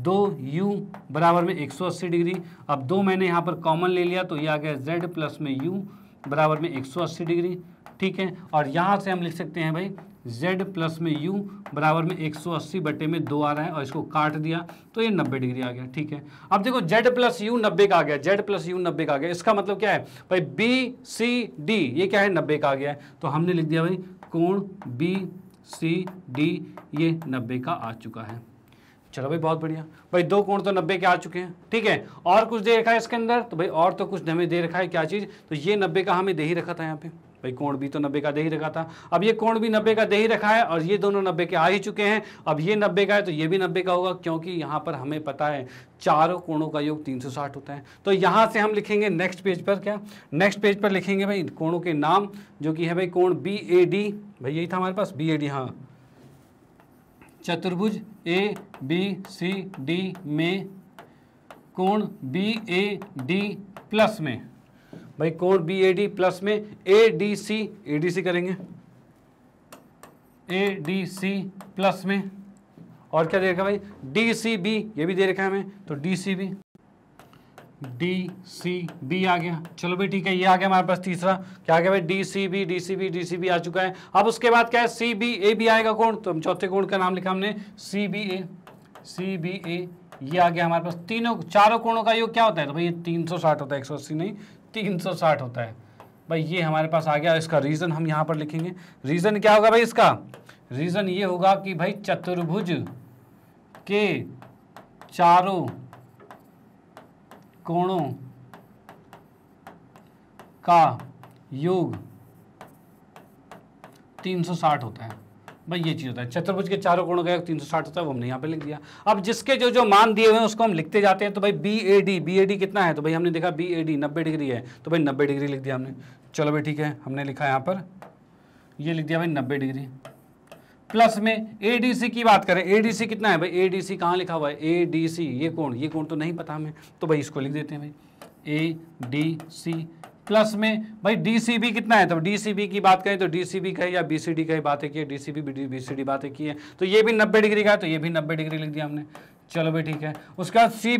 2u बराबर में 180 डिग्री। अब 2 मैंने यहाँ पर कॉमन ले लिया तो ये आ गया z प्लस में u बराबर में 180 डिग्री, ठीक है। और यहाँ से हम लिख सकते हैं भाई z प्लस में u बराबर में 180 बटे में 2 आ रहा है, और इसको काट दिया तो ये 90 डिग्री आ गया, ठीक है। अब देखो z प्लस u 90 का आ गया, z प्लस u 90 का आ गया, इसका मतलब क्या है भाई BCD ये क्या है 90 का आ गया है, तो हमने लिख दिया भाई कोण BCD ये 90 का आ चुका है। चलो भाई बहुत बढ़िया भाई, 2 कोण तो 90 के आ चुके हैं, ठीक है। और कुछ दे रखा है इसके अंदर, तो भाई और तो कुछ हमें दे रखा है, क्या चीज़, तो ये 90 का हमें दे ही रखा था यहाँ पे भाई, कोण भी तो 90 का दे ही रखा था। अब ये कोण भी 90 का दे ही रखा है, और ये दोनों 90 के आ ही चुके हैं। अब ये 90 का है तो ये भी 90 का होगा, क्योंकि यहाँ पर हमें पता है चारों कोणों का योग 360 होता है। तो यहाँ से हम लिखेंगे नेक्स्ट पेज पर, क्या नेक्स्ट पेज पर लिखेंगे भाई कोणों के नाम, जो कि है भाई कोण BAD, भाई यही था हमारे पास BAD, हाँ, चतुर्भुज ABCD में कोण BAD प्लस में भाई कोण बी ए डी प्लस में ए डी सी करेंगे, ए डी सी प्लस में और क्या दे रखा है भाई डी सी बी, ये भी दे रखा है हमें, तो डी सी बी आ गया। चलो भाई ठीक है, ये आ गया हमारे पास तीसरा, क्या आ गया भाई डी सी बी आ चुका है। अब उसके बाद क्या है सी बी ए भी आएगा कोण, तो हम चौथे कोण का नाम लिखा हमने सी बी ए, ये आ गया हमारे पास। चारों कोणों का योग क्या होता है, तो भाई ये 360 होता है, 180 नहीं 360 होता है भाई, ये हमारे पास आ गया। इसका रीजन हम यहाँ पर लिखेंगे, रीजन क्या होगा भाई इसका, रीजन ये होगा कि भाई चतुर्भुज के चारों कोणों का योग 360 होता है भाई, ये चीज होता है। चतुर्भुज के चारों कोणों का योग 360 होता है, वो हमने यहाँ पे लिख दिया। अब जिसके जो जो मान दिए हुए हैं उसको हम लिखते जाते हैं। तो भाई बी ए डी कितना है, तो भाई हमने देखा बी ए डी 90 डिग्री है, तो भाई 90 डिग्री लिख दिया हमने। चलो भाई ठीक है, हमने लिखा यहाँ पर ये लिख दिया भाई 90 डिग्री। प्लस में ए डी सी की बात करें, ए डी सी कितना है भाई, ए डी सी कहाँ लिखा हुआ है, ए डी सी ये कोण तो नहीं पता हमें, तो भाई इसको लिख देते हैं भाई ए डी सी प्लस में भाई डी सी बी कितना है, तो डी सी बी की बात करें तो डी सी बी का या बी सी डी का ही बातें की है, D C B C D बातें की है, तो ये भी 90 डिग्री का है, तो ये भी 90 डिग्री लिख दिया हमने। चलो भाई ठीक है, उसके बाद सी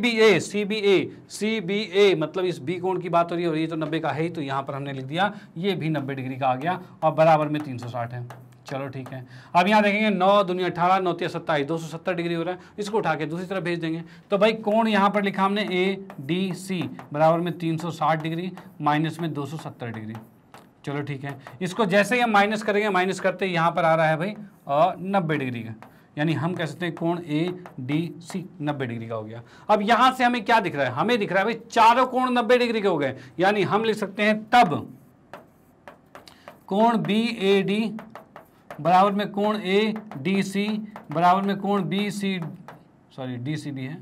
बी ए मतलब इस बी कोण की बात हो रही है और ये तो 90 का है ही, तो यहाँ पर हमने लिख दिया ये भी 90 डिग्री का आ गया और बराबर में 360 है। चलो ठीक है, अब यहाँ देखेंगे 9 दूनी 18 9 3 27 270 डिग्री हो रहा है, इसको उठा के दूसरी तरफ भेज देंगे। तो भाई कोण यहाँ पर लिखा हमने ए डी सी बराबर में 360 डिग्री माइनस में 270 डिग्री। चलो ठीक है, इसको जैसे ही हम माइनस करेंगे, माइनस करते ही यहाँ पर आ रहा है भाई 90 डिग्री का, यानी हम कह सकते हैं कोण ए डी सी 90 डिग्री का हो गया। अब यहाँ से हमें क्या दिख रहा है, हमें दिख रहा है भाई चारों कोण 90 डिग्री के हो गए, यानी हम लिख सकते हैं तब कोण बी ए डी बराबर में कोण ए डी सी बराबर में कोण B C D C B है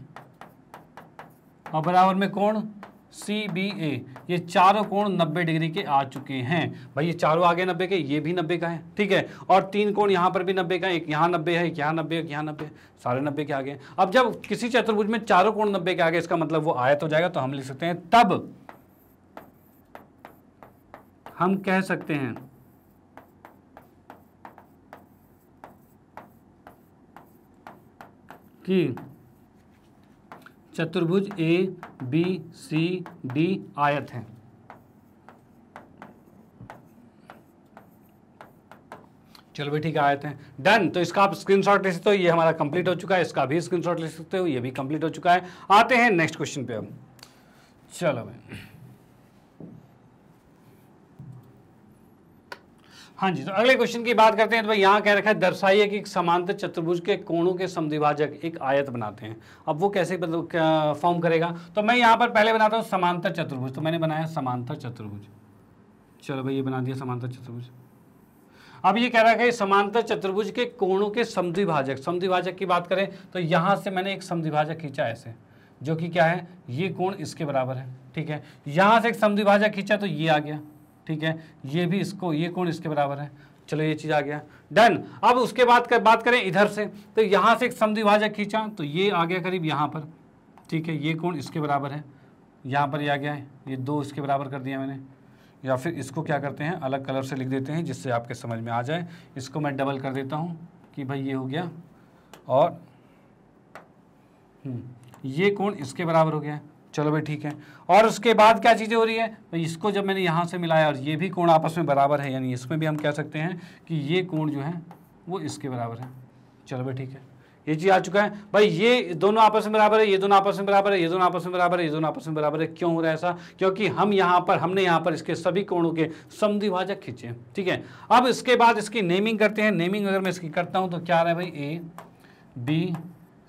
और बराबर में कोण सी बी ए, ये चारों कोण 90 डिग्री के आ चुके हैं भाई। ये चारों आ गए 90 के, ये भी 90 का है, ठीक है, और 3 कोण यहाँ पर भी 90 का है, एक यहाँ 90 है, एक यहाँ 90 है, एक यहाँ 90, सारे 90 के आ गए। अब जब किसी चतुर्भुज में चारों कोण 90 के आ गए, इसका मतलब वो आयत हो जाएगा, तो हम लिख सकते हैं तब हम कह सकते हैं कि चतुर्भुज ए बी सी डी आयत है। चलो भाई ठीक है, आयत है, डन। तो इसका आप स्क्रीनशॉट ले सकते हो, ये हमारा कंप्लीट हो चुका है, इसका भी स्क्रीनशॉट ले सकते हो, ये भी कंप्लीट हो चुका है। आते हैं नेक्स्ट क्वेश्चन पे अब। चलो भाई हाँ जी, तो अगले क्वेश्चन की बात करते हैं। तो भाई यहाँ कह रखा है दर्शाइए कि समांतर चतुर्भुज के कोणों के समद्विभाजक एक आयत बनाते हैं। अब वो कैसे फॉर्म करेगा, तो मैं यहाँ पर पहले बनाता हूँ समांतर चतुर्भुज, तो मैंने बनाया समांतर चतुर्भुज। चलो भाई ये बना दिया समांतर चतुर्भुज। अब ये कह रहा है कि समांतर चतुर्भुज के कोणों के समद्विभाजक की बात करें तो यहाँ से मैंने एक समद्विभाजक खींचा ऐसे, जो कि क्या है, ये कोण इसके बराबर है, ठीक है। यहाँ से एक समद्विभाजक खींचा तो ये आ गया, ठीक है, ये भी इसको, ये कोण इसके बराबर है। चलो ये चीज आ गया, डन। अब उसके बाद बात करें इधर से, तो यहाँ से एक समद्विभाजक खींचा तो ये आ गया करीब यहाँ पर, ठीक है, ये कोण इसके बराबर है, यहाँ पर ये आ गया है, ये 2 इसके बराबर कर दिया मैंने। या फिर इसको क्या करते हैं, अलग कलर से लिख देते हैं जिससे आपके समझ में आ जाए। इसको मैं डबल कर देता हूँ कि भाई ये हो गया और ये कोण इसके बराबर हो गया। चलो भाई ठीक है, और उसके बाद क्या चीज़ें हो रही है भाई, इसको जब मैंने यहाँ से मिलाया और ये भी कोण आपस में बराबर है, यानी इसमें भी हम कह सकते हैं कि ये कोण जो है वो इसके बराबर है। चलो भाई ठीक है, ये चीज़ आ चुका है भाई, ये दोनों आपस में बराबर है, ये दोनों आपस में बराबर है, ये दोनों आपस में बराबर है, ये दोनों आपस में बराबर है। क्यों हो रहा है ऐसा, क्योंकि हमने यहाँ पर इसके सभी कोणों के समद्विभाजक खींचे, ठीक है। अब इसके बाद इसकी नेमिंग करते हैं। नेमिंग अगर मैं इसकी करता हूँ तो क्या आ रहा है भाई, ए बी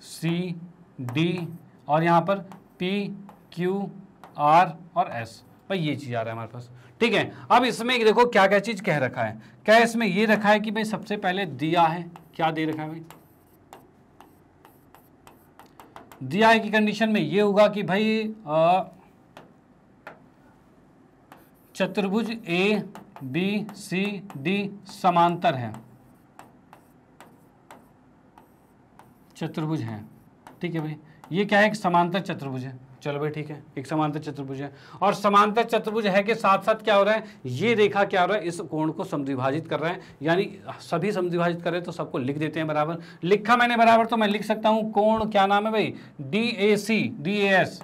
सी डी और यहाँ पर पी क्यू आर और एस, भाई ये चीज आ रहा है हमारे पास, ठीक है। अब इसमें देखो क्या क्या चीज कह रखा है, क्या इसमें ये रखा है कि भाई सबसे पहले दिया है, क्या दे रखा है भाई, दिया है की कंडीशन में ये होगा कि भाई चतुर्भुज ए बी सी डी समांतर है, चतुर्भुज है, ठीक है भाई, ये क्या है, एक समांतर चतुर्भुज है। चलो भाई ठीक है, एक समांतर चतुर्भुज है, और समांतर चतुर्भुज है के साथ साथ क्या हो रहा है, ये रेखा क्या हो रहा है, इस कोण को समद्विभाजित कर रहा है, यानी सभी समद्विभाजित कर रहे हैं, तो सबको लिख देते हैं बराबर। लिखा मैंने बराबर, तो मैं लिख सकता हूं कोण क्या नाम है भाई, DAS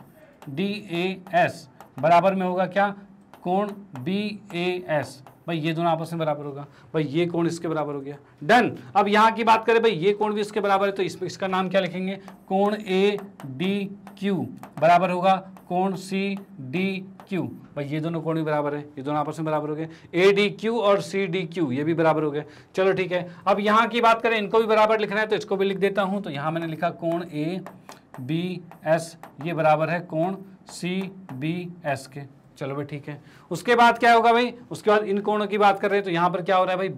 बराबर में होगा क्या, कोण BAS। भाई ये दोनों आपस में बराबर होगा, भाई ये कोण इसके बराबर हो गया, डन। अब यहाँ की बात करें भाई, ये कोण भी इसके बराबर है, तो इसका नाम क्या लिखेंगे, कोण ADQ बराबर होगा कोण CDQ। भाई ये दोनों कोण भी बराबर है, ये दोनों आपस में बराबर हो गए, ADQ और CDQ ये भी बराबर हो गए। चलो ठीक है, अब यहाँ की बात करें, इनको भी बराबर लिखना है तो इसको भी लिख देता हूँ। तो यहाँ मैंने लिखा कोण ABS ये बराबर है कोण CBS के। चलो भाई ठीक है, उसके बाद क्या होगा भाई, उसके बाद इन कोणों की बात कर रहे हैं, तो यहाँ पर क्या हो रहा है भाई,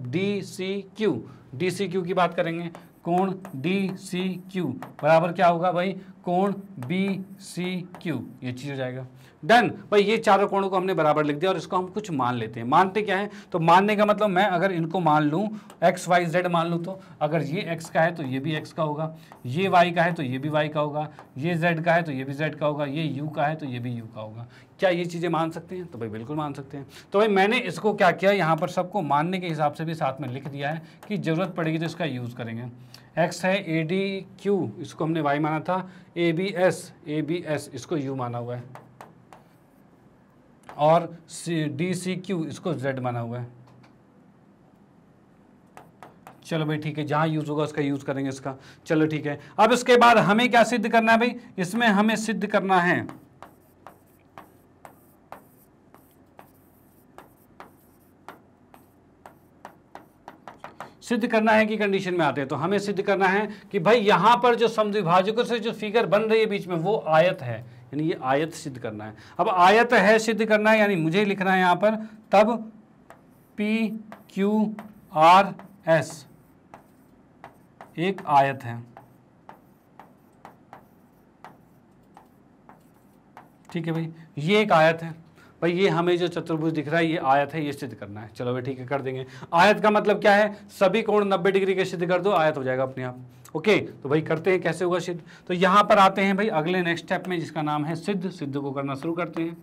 DCQ की बात करेंगे, कोण DCQ बराबर क्या होगा भाई, कोण BCQ, ये चीज हो जाएगा, डन। भाई ये चारों कोणों को हमने बराबर लिख दिया, और इसको हम कुछ मान लेते हैं। मानते क्या है, तो मानने का मतलब मैं अगर इनको मान लूँ XYZ मान लूँ, तो अगर ये X का है तो ये भी X का होगा, ये Y का है तो ये भी Y का होगा, ये Z का है तो ये भी Z का होगा, ये U का है तो ये भी U का होगा। क्या ये चीज़ें मान सकते हैं, तो भाई बिल्कुल मान सकते हैं। तो भाई मैंने इसको क्या किया, यहाँ पर सबको मानने के हिसाब से भी साथ में लिख दिया है कि ज़रूरत पड़ेगी तो इसका यूज़ करेंगे। X है ADQ, इसको हमने Y माना था, ABS इसको U माना हुआ है, और DCQ इसको Z माना हुआ है। चलो भाई ठीक है, जहाँ यूज़ होगा उसका यूज़ करेंगे इसका। चलो ठीक है, अब इसके बाद हमें क्या सिद्ध करना है भाई, इसमें हमें सिद्ध करना है कि कंडीशन में आते हैं, तो हमें सिद्ध करना है कि भाई यहाँ पर जो समद्विभाजकों से जो फिगर बन रही है बीच में वो आयत है, यानी ये आयत सिद्ध करना है। अब आयत है सिद्ध करना है, यानी मुझे लिखना है यहाँ पर तब PQRS एक आयत है, ठीक है भाई, ये एक आयत है। भाई ये हमें जो चतुर्भुज दिख रहा है ये आयत है, ये सिद्ध करना है। चलो भाई ठीक है, कर देंगे। आयत का मतलब क्या है, सभी कोण 90 डिग्री के सिद्ध कर दो, आयत हो जाएगा अपने आप। ओके, तो भाई करते हैं, कैसे होगा सिद्ध। तो यहाँ पर आते हैं भाई अगले नेक्स्ट स्टेप में, जिसका नाम है सिद्ध। सिद्ध को करना शुरू करते हैं।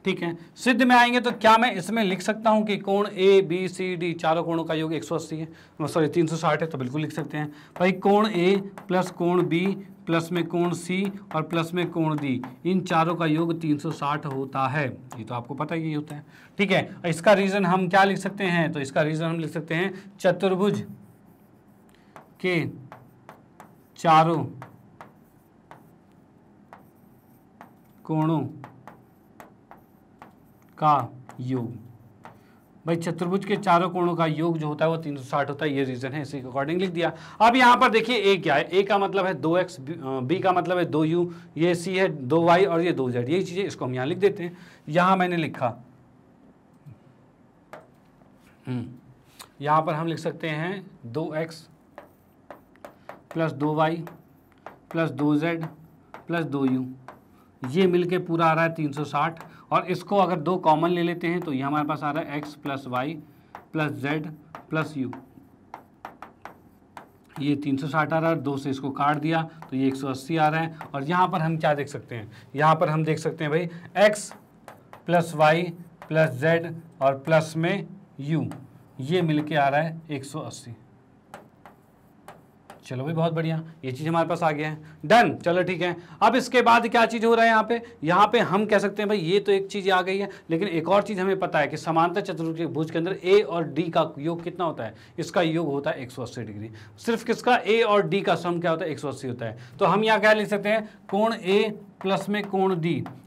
ठीक है, सिद्ध में आएंगे तो क्या मैं इसमें लिख सकता हूं कि कोण ABCD चारों कोणों का योग 180 है, सॉरी 360 है, तो बिल्कुल लिख सकते हैं भाई कोण A प्लस कोण B प्लस में कोण C और प्लस में कोण D, इन चारों का योग 360 होता है। ये तो आपको पता ही होता है। ठीक है, इसका रीजन हम क्या लिख सकते हैं, तो इसका रीजन हम लिख सकते हैं चतुर्भुज के चारों कोणों का योग। भाई चतुर्भुज के चारों कोणों का योग जो होता है वो 360 होता है, ये रीजन है, इसी के अकॉर्डिंग लिख दिया। अब यहाँ पर देखिए ए क्या है, ए का मतलब है 2x, बी का मतलब है 2u, ये सी है 2y और ये 2z, यही चीजें, इसको हम यहाँ लिख देते हैं। यहाँ मैंने लिखा, यहाँ पर हम लिख सकते हैं 2x plus 2y plus 2z plus 2u, ये मिलके पूरा आ रहा है 360, और इसको अगर दो कॉमन ले लेते हैं तो ये हमारे पास आ रहा है x plus Y plus Z plus U, ये 360 आ रहा है, 2 से इसको काट दिया तो ये 180 आ रहा है। और यहाँ पर हम क्या देख सकते हैं, यहाँ पर हम देख सकते हैं भाई x plus Y plus Z और प्लस में u, ये मिलके आ रहा है 180। चलो भाई बहुत बढ़िया, ये चीज़ हमारे पास आ गया है, डन। चलो ठीक है, अब इसके बाद क्या चीज़ हो रहा है यहाँ पे हम कह सकते हैं भाई ये तो एक चीज़ आ गई है, लेकिन एक और चीज़ हमें पता है कि समांतर चतुर्भुज के अंदर a और d का योग कितना होता है, इसका योग होता है 180 डिग्री। सिर्फ किसका, a और d का सम क्या होता है, 180 होता है। तो हम यहाँ क्या लिख सकते हैं, कोण a प्लस में कोण d,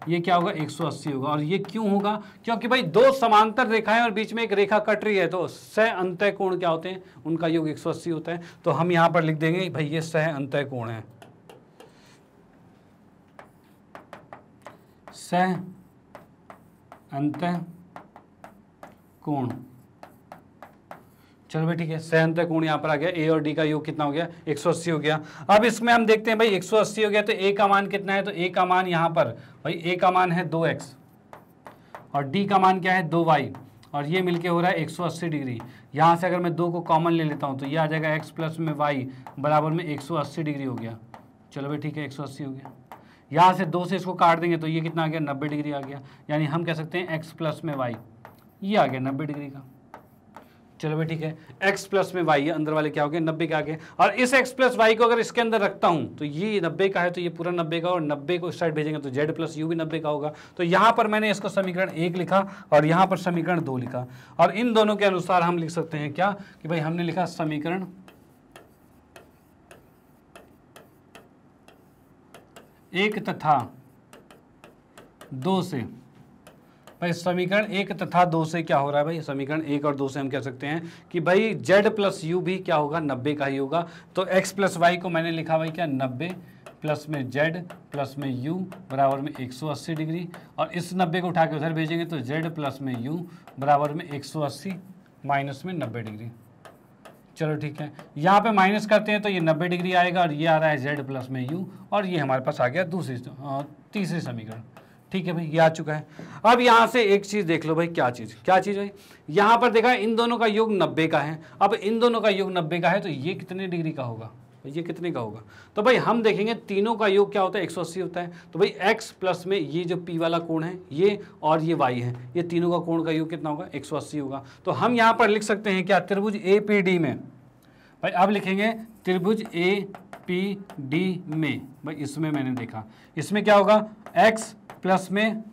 ये क्या होगा 180 होगा। और ये क्यों होगा, क्योंकि भाई दो समांतर रेखाएं और बीच में एक रेखा कट रही है, तो सह अंतः कोण क्या होते हैं, उनका योग 180 होता है। तो हम यहाँ पर लिख देंगे भाई ये सह अंतः कोण है, सह अंतः कोण। चलो भाई ठीक है, सह अंतः कोण यहाँ पर आ गया, ए और डी का योग कितना हो गया, 180 हो गया। अब इसमें हम देखते हैं भाई 180 हो गया तो ए का मान कितना है, तो ए का मान यहाँ पर भाई ए का मान है 2x और डी का मान क्या है 2y और ये मिलके हो रहा है 180 डिग्री। यहाँ से अगर मैं 2 को कॉमन ले लेता हूँ तो ये आ जाएगा x प्लस में y बराबर में 180 डिग्री हो गया। चलो भाई ठीक है, 180 हो गया। यहाँ से 2 से इसको काट देंगे तो ये कितना आ गया, 90 डिग्री आ गया। यानी हम कह सकते हैं x प्लस में y, ये आ गया 90 डिग्री का। चलो भाई ठीक है, x प्लस में y, ये अंदर वाले क्या हो गए, 90 के आगे। और इस x प्लस वाई को अगर इसके अंदर रखता हूं तो ये 90 का है तो ये पूरा 90 का, और 90 को इस साइड भेजेंगे तो z प्लस यू भी 90 का होगा। तो यहाँ पर मैंने इसको समीकरण 1 लिखा और यहाँ पर समीकरण 2 लिखा। और इन दोनों के अनुसार हम लिख सकते हैं क्या कि भाई हमने लिखा समीकरण 1 तथा 2 से, भाई समीकरण 1 तथा 2 से क्या हो रहा है भाई, समीकरण 1 और 2 से हम कह सकते हैं कि भाई z प्लस यू भी क्या होगा, 90 का ही होगा। तो x प्लस वाई को मैंने लिखा भाई क्या, 90 प्लस में z प्लस में u बराबर में 180 डिग्री। और इस 90 को उठा के उधर भेजेंगे तो z प्लस में u बराबर में 180 माइनस में 90 डिग्री। चलो ठीक है, यहाँ पे माइनस करते हैं तो ये 90 डिग्री आएगा और ये आ रहा है z प्लस में u, और ये हमारे पास आ गया तीसरी समीकरण। ठीक है भाई, ये आ चुका है। अब यहाँ से एक चीज़ देख लो भाई, क्या चीज़ भाई, यहाँ पर देखा इन दोनों का योग 90 का है। अब इन दोनों का योग 90 का है तो ये कितने डिग्री का होगा, ये कितने का होगा। तो भाई हम देखेंगे तीनों का योग क्या होता है, 180 होता है। तो भाई x प्लस में ये जो p वाला कोण है ये और ये y है, ये तीनों का कोण का योग कितना होगा, 180 होगा। तो हम यहाँ पर लिख सकते हैं क्या, त्रिभुज APD में, भाई अब लिखेंगे त्रिभुज APD में, भाई इसमें मैंने देखा इसमें क्या होगा, x प्लस में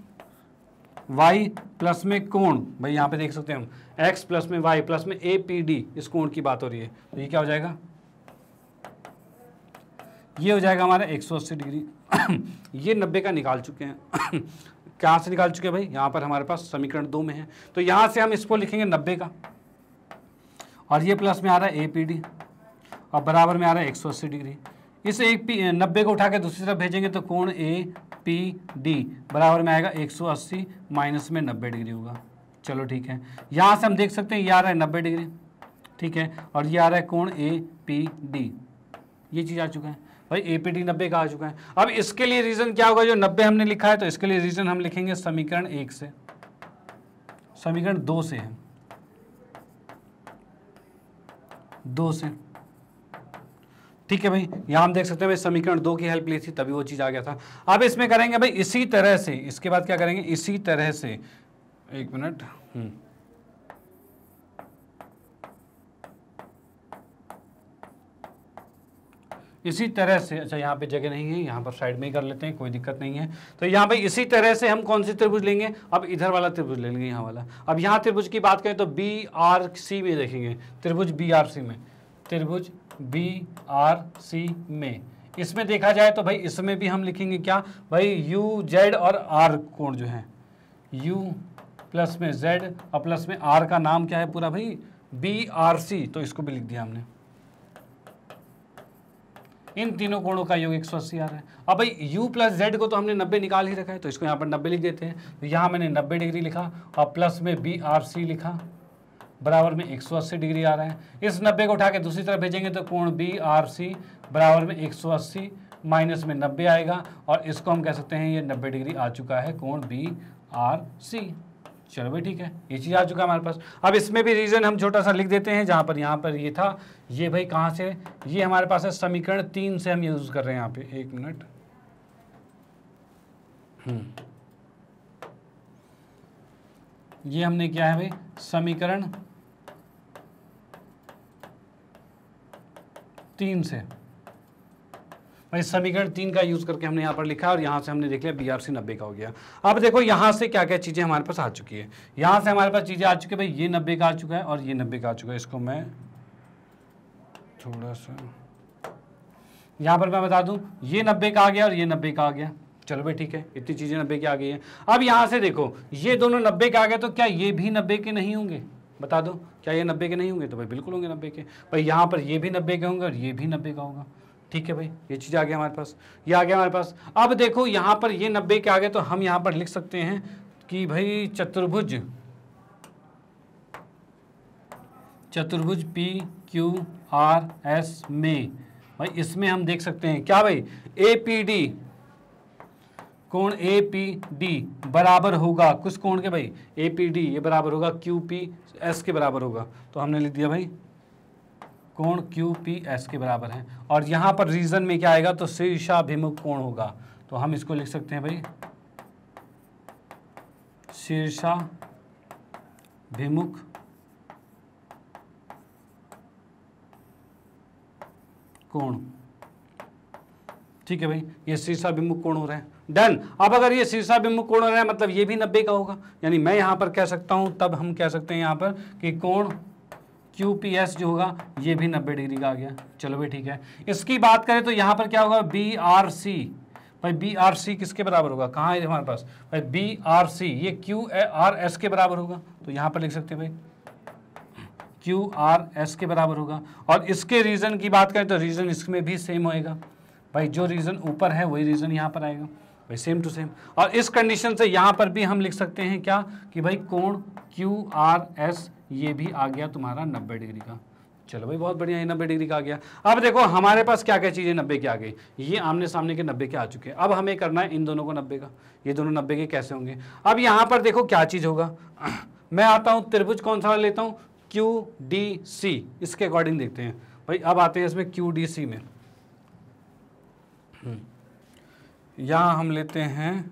y प्लस में कोण, भाई यहाँ पे देख सकते हैं हम x प्लस में y प्लस में APD, इस कोण की बात हो रही है। तो ये क्या हो जाएगा, ये हो जाएगा हमारा 180 डिग्री। ये 90 का निकाल चुके हैं। कहाँ से निकाल चुके हैं भाई, यहाँ पर हमारे पास समीकरण 2 में है। तो यहाँ से हम इसको लिखेंगे 90 का, और ये प्लस में आ रहा है APD और बराबर में आ रहा है 180 डिग्री। इस 90 को उठा के दूसरी तरफ भेजेंगे तो कोण APD बराबर में आएगा 180 माइनस में 90 डिग्री होगा। चलो ठीक है, यहाँ से हम देख सकते हैं ये आ रहा है 90 डिग्री, ठीक है, और ये आ रहा है कोण APD, ये चीज़ आ चुका है भाई, APD 90 का आ चुका है। अब इसके लिए रीज़न क्या होगा, जो 90 हमने लिखा है तो इसके लिए रीज़न हम लिखेंगे समीकरण 1 से, समीकरण 2 से है, 2 से। ठीक है भाई, यहाँ हम देख सकते हैं भाई समीकरण 2 की हेल्प ली थी तभी वो चीज़ आ गया था। अब इसमें करेंगे भाई इसी तरह से, इसके बाद क्या करेंगे, इसी तरह से, एक मिनट, इसी तरह से, अच्छा यहाँ पे जगह नहीं है, यहाँ पर साइड में ही कर लेते हैं, कोई दिक्कत नहीं है। तो यहाँ पे इसी तरह से हम कौन सी त्रिभुज लेंगे, अब इधर वाला त्रिभुज ले लेंगे, यहाँ वाला। अब यहाँ त्रिभुज की बात करें तो BRC में देखेंगे, त्रिभुज BRC में, त्रिभुज BRC में इसमें देखा जाए तो भाई इसमें भी हम लिखेंगे क्या भाई, UZ और R कोण जो है, U प्लस में Z और प्लस में R का नाम क्या है पूरा भाई, BRC, तो इसको भी लिख दिया हमने। इन तीनों कोणों का योग 180 आ रहा है। अब भाई u प्लस जेड को तो हमने 90 निकाल ही रखा है तो इसको यहाँ पर 90 लिख देते हैं। तो यहाँ मैंने 90 डिग्री लिखा और प्लस में BRC लिखा, बराबर में 180 डिग्री आ रहा है। इस 90 को उठा के दूसरी तरफ भेजेंगे तो कोण BRC बराबर में 180 माइनस में 90 आएगा, और इसको हम कह सकते हैं ये 90 डिग्री आ चुका है कोण BRC। चलो भाई ठीक है, ये चीज़ आ चुका है हमारे पास। अब इसमें भी रीज़न हम छोटा सा लिख देते हैं, जहाँ पर यहाँ पर ये था, ये भाई कहाँ से, ये हमारे पास है समीकरण 3 से हम यूज़ कर रहे हैं यहाँ पे, एक मिनट, ये हमने क्या है भाई, समीकरण 3 से, भाई समीकरण 3 का यूज करके हमने यहाँ पर लिखा और यहाँ से हमने देख लिया BRC 90 का हो गया। अब देखो यहाँ से क्या क्या चीज़ें हमारे पास आ चुकी है, यहाँ से हमारे पास चीज़ें आ चुकी है भाई, ये 90 का आ चुका है और ये 90 का आ चुका है। इसको मैं थोड़ा सा यहाँ पर मैं बता दूँ, ये 90 का आ गया और ये 90 का आ गया। चलो भाई ठीक है, इतनी चीज़ें 90 की आ गई है। अब यहाँ से देखो ये दोनों 90 के आ गए तो क्या ये भी 90 के नहीं होंगे, बता दो, क्या ये 90 के नहीं होंगे, तो भाई बिल्कुल होंगे 90 के। भाई यहाँ पर ये भी 90 के होंगे और ये भी 90 का होगा। ठीक है भाई, ये चीज़ आ गया हमारे पास, ये आ गया हमारे पास। अब देखो यहाँ पर ये 90 के आ गए तो हम यहाँ पर लिख सकते हैं कि भाई चतुर्भुज PQRS में, भाई इसमें हम देख सकते हैं क्या भाई, APD कोण ए पी डी बराबर होगा किस कोण के भाई, ए पी डी, ये बराबर होगा क्यू पी एस के बराबर होगा। तो हमने लिख दिया भाई कोण क्यू पी एस के बराबर है। और यहाँ पर रीजन में क्या आएगा, तो शीर्षाभिमुख कोण होगा। तो हम इसको लिख सकते हैं भाई शीर्षाभिमुख कोण। ठीक है भाई, ये शीर्षाभिमुख कोण हो रहा है। डन। अब अगर ये शीर्षाभिमुख कोण हो रहा है मतलब ये भी 90 का होगा, यानी मैं यहां पर कह सकता हूं, तब हम कह सकते हैं यहां पर कि कोण QPS जो होगा ये भी 90 डिग्री का आ गया। चलो भाई ठीक है। इसकी बात करें तो यहां पर क्या होगा, BRC। भाई BRC किसके बराबर होगा, कहाँ है हमारे पास भाई BRC, ये QRS के बराबर होगा। तो यहां पर लिख सकते हैं भाई QRS के बराबर होगा। और इसके रीजन की बात करें तो रीजन इसमें भी सेम होएगा भाई, जो रीजन ऊपर है वही रीजन यहाँ पर आएगा भाई, सेम टू सेम। और इस कंडीशन से यहाँ पर भी हम लिख सकते हैं क्या कि भाई कोण QRS ये भी आ गया तुम्हारा 90 डिग्री का। चलो भाई बहुत बढ़िया, ये 90 डिग्री का आ गया। अब देखो हमारे पास क्या क्या चीज़ें 90 के आ गई, ये आमने सामने के 90 के आ चुके हैं। अब हमें करना है इन दोनों को 90 का, ये दोनों 90 के कैसे होंगे। अब यहाँ पर देखो क्या चीज़ होगा, मैं आता हूँ त्रिभुज कौन सा लेता हूँ, QDC, इसके अकॉर्डिंग देखते हैं भाई। अब आते हैं इसमें QDC में, यहां हम लेते हैं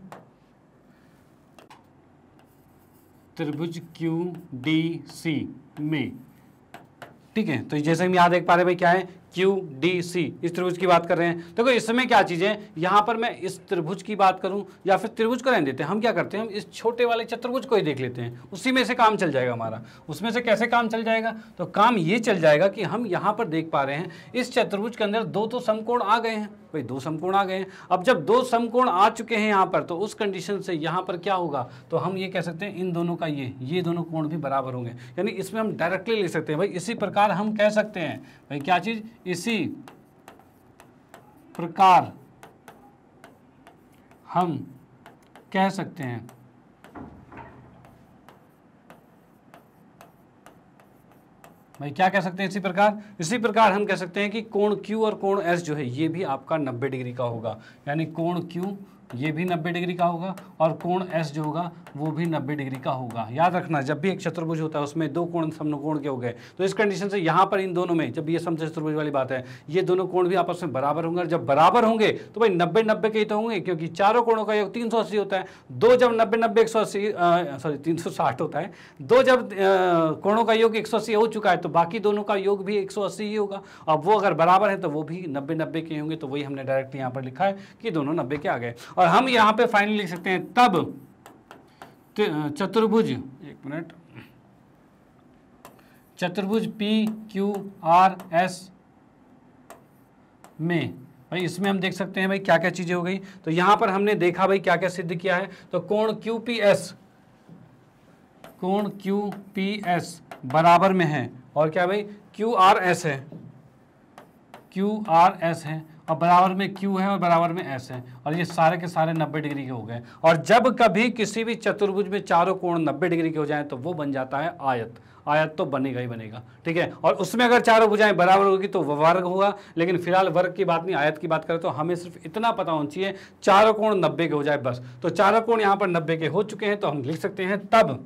त्रिभुज QDC में। ठीक है, तो जैसे हम यहां देख पा रहे हैं भाई क्या है QDC, इस त्रिभुज की बात कर रहे हैं। देखो इसमें क्या चीज़ है, यहाँ पर मैं इस त्रिभुज की बात करूं या फिर त्रिभुज को रहने देते हैं, हम क्या करते हैं हम इस छोटे वाले चतुर्भुज को ही देख लेते हैं, उसी में से काम चल जाएगा हमारा। उसमें से कैसे काम चल जाएगा, तो काम ये चल जाएगा कि हम यहाँ पर देख पा रहे हैं इस चतुर्भुज के अंदर दो तो समकोण आ गए हैं भाई, दो समकोण आ गए हैं। अब जब दो समकोण आ चुके हैं यहाँ पर, तो उस कंडीशन से यहाँ पर क्या होगा, तो हम ये कह सकते हैं इन दोनों का ये दोनों कोण भी बराबर होंगे। यानी इसमें हम डायरेक्टली लिख सकते हैं भाई, इसी प्रकार हम कह सकते हैं भाई क्या चीज, इसी प्रकार हम कह सकते हैं भाई, क्या कह सकते हैं इसी प्रकार हम कह सकते हैं कि कोण Q और कोण S जो है ये भी आपका 90 डिग्री का होगा। यानी कोण Q ये भी 90 डिग्री का होगा और कोण S जो होगा वो भी 90 डिग्री का होगा। याद रखना जब भी एक चतुर्भुज होता है उसमें दो कोण समकोण के हो गए, तो इस कंडीशन से यहाँ पर इन दोनों में, जब ये समचतुर्भुज वाली बात है, ये दोनों कोण भी आपस में बराबर होंगे। और जब बराबर होंगे तो भाई 90-90 के ही तो होंगे, क्योंकि चारों कोणों का योग 380 होता है। दो जब 90-90 180 360 होता है, दो जब कोणों का योग 180 हो चुका है तो बाकी दोनों का योग भी 180 ही होगा। अब वो अगर बराबर है तो वो भी 90-90 के होंगे। तो वही हमने डायरेक्ट यहाँ पर लिखा है कि दोनों 90 के आ गए। और हम यहाँ पे फाइनली लिख सकते हैं तब चतुर्भुज, एक मिनट, चतुर्भुज PQRS में भाई इसमें हम देख सकते हैं भाई क्या क्या चीजें हो गई। तो यहां पर हमने देखा भाई क्या क्या सिद्ध किया है, तो कोण QPS बराबर में है, और क्या भाई QRS है और बराबर में Q है और बराबर में S है, और ये सारे के सारे 90 डिग्री के हो गए। और जब कभी किसी भी चतुर्भुज में चारों कोण 90 डिग्री के हो जाएं तो वो बन जाता है आयत। आयत तो बनेगा ही बनेगा, ठीक है। और उसमें अगर चारों भुजाएं बराबर होगी तो वो वर्ग होगा, लेकिन फिलहाल वर्ग की बात नहीं, आयत की बात करें तो हमें सिर्फ इतना पता होना चाहिए चारों कोण 90 के हो जाए बस। तो चारों कोण यहाँ पर 90 के हो चुके हैं, तो हम लिख सकते हैं तब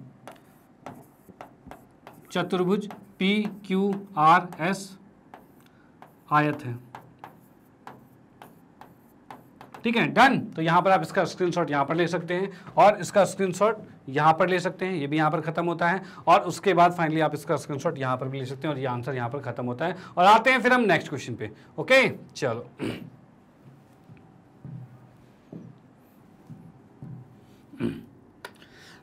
चतुर्भुज PQRS आयत है। ठीक है, डन। तो यहाँ पर आप इसका स्क्रीनशॉट यहाँ पर ले सकते हैं और इसका स्क्रीनशॉट यहाँ पर ले सकते हैं, ये भी यहाँ पर खत्म होता है। और उसके बाद फाइनली आप इसका स्क्रीनशॉट यहाँ पर भी ले सकते हैं और ये आंसर यहाँ पर खत्म होता है। और आते हैं फिर हम नेक्स्ट क्वेश्चन पे। ओके चलो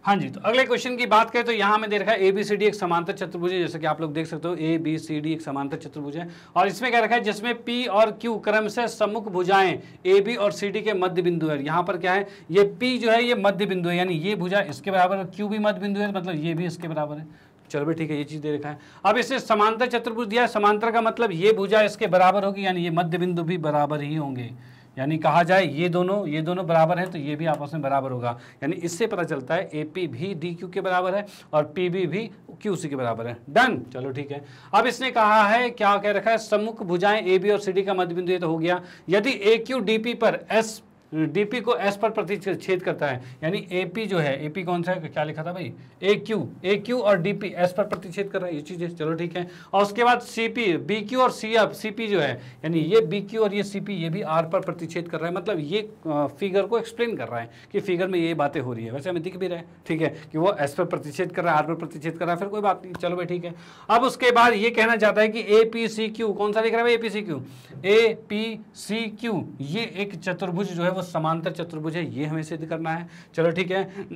हाँ जी, तो अगले क्वेश्चन की बात करें तो यहाँ में दे रखा है ABCD एक समांतर चतुर्भुज है, जैसे कि आप लोग देख सकते हो ABCD एक समांतर चतुर्भुज है। और इसमें क्या रखा है, जिसमें P और Q क्रम से सम्मुख भुजाएं AB और CD के मध्य बिंदु है। यहाँ पर क्या है, ये P जो है ये मध्य बिंदु है, यानी ये भुजा इसके बराबर है, Q भी मध्य बिंदु है, मतलब ये भी इसके बराबर है। चलो भाई ठीक है, ये चीज दे रखा है। अब इससे समांतर चतुर्भुज दिया है, समांतर का मतलब ये भुजा इसके बराबर होगी, यानी ये मध्य बिंदु भी बराबर ही होंगे। यानी कहा जाए ये दोनों बराबर हैं तो ये भी आपस में बराबर होगा। यानी इससे पता चलता है AP भी DQ के बराबर है और PB भी QC के बराबर है। डन, चलो ठीक है। अब इसने कहा है, क्या कह रखा है, सम्मुख भुजाएं AB और CD का मध्य बिंदु, ये तो हो गया। यदि AQ DP पर S डीपी को एस पर प्रतिच्छेद करता है, यानी एपी जो है, एपी कौन सा है, क्या लिखा था भाई, ए क्यू और डीपी एस पर प्रतिच्छेद कर रहा है, ये चीजें चलो ठीक है। और उसके बाद सीपी, बी क्यू और सीपी जो है, यानी ये बी क्यू और ये सीपी ये भी आर पर प्रतिच्छेद कर रहा है, मतलब ये फिगर को एक्सप्लेन कर रहा है कि फिगर में ये बातें हो रही है। वैसे हमें दिख भी रहा है, ठीक है, कि वो एस पर प्रतिच्छेद कर रहा है, आर पर प्रतिच्छेद कर रहा है, फिर कोई बात नहीं, चलो भाई ठीक है। अब उसके बाद ये कहना चाहता है कि ए पी सी क्यू, कौन सा लिख रहा है भाई, A P C Q, A P C Q ये एक चतुर्भुज जो है वो समांतर चतुर्भुज है, ये हमें सिद्ध करना है। चलो ठीक है।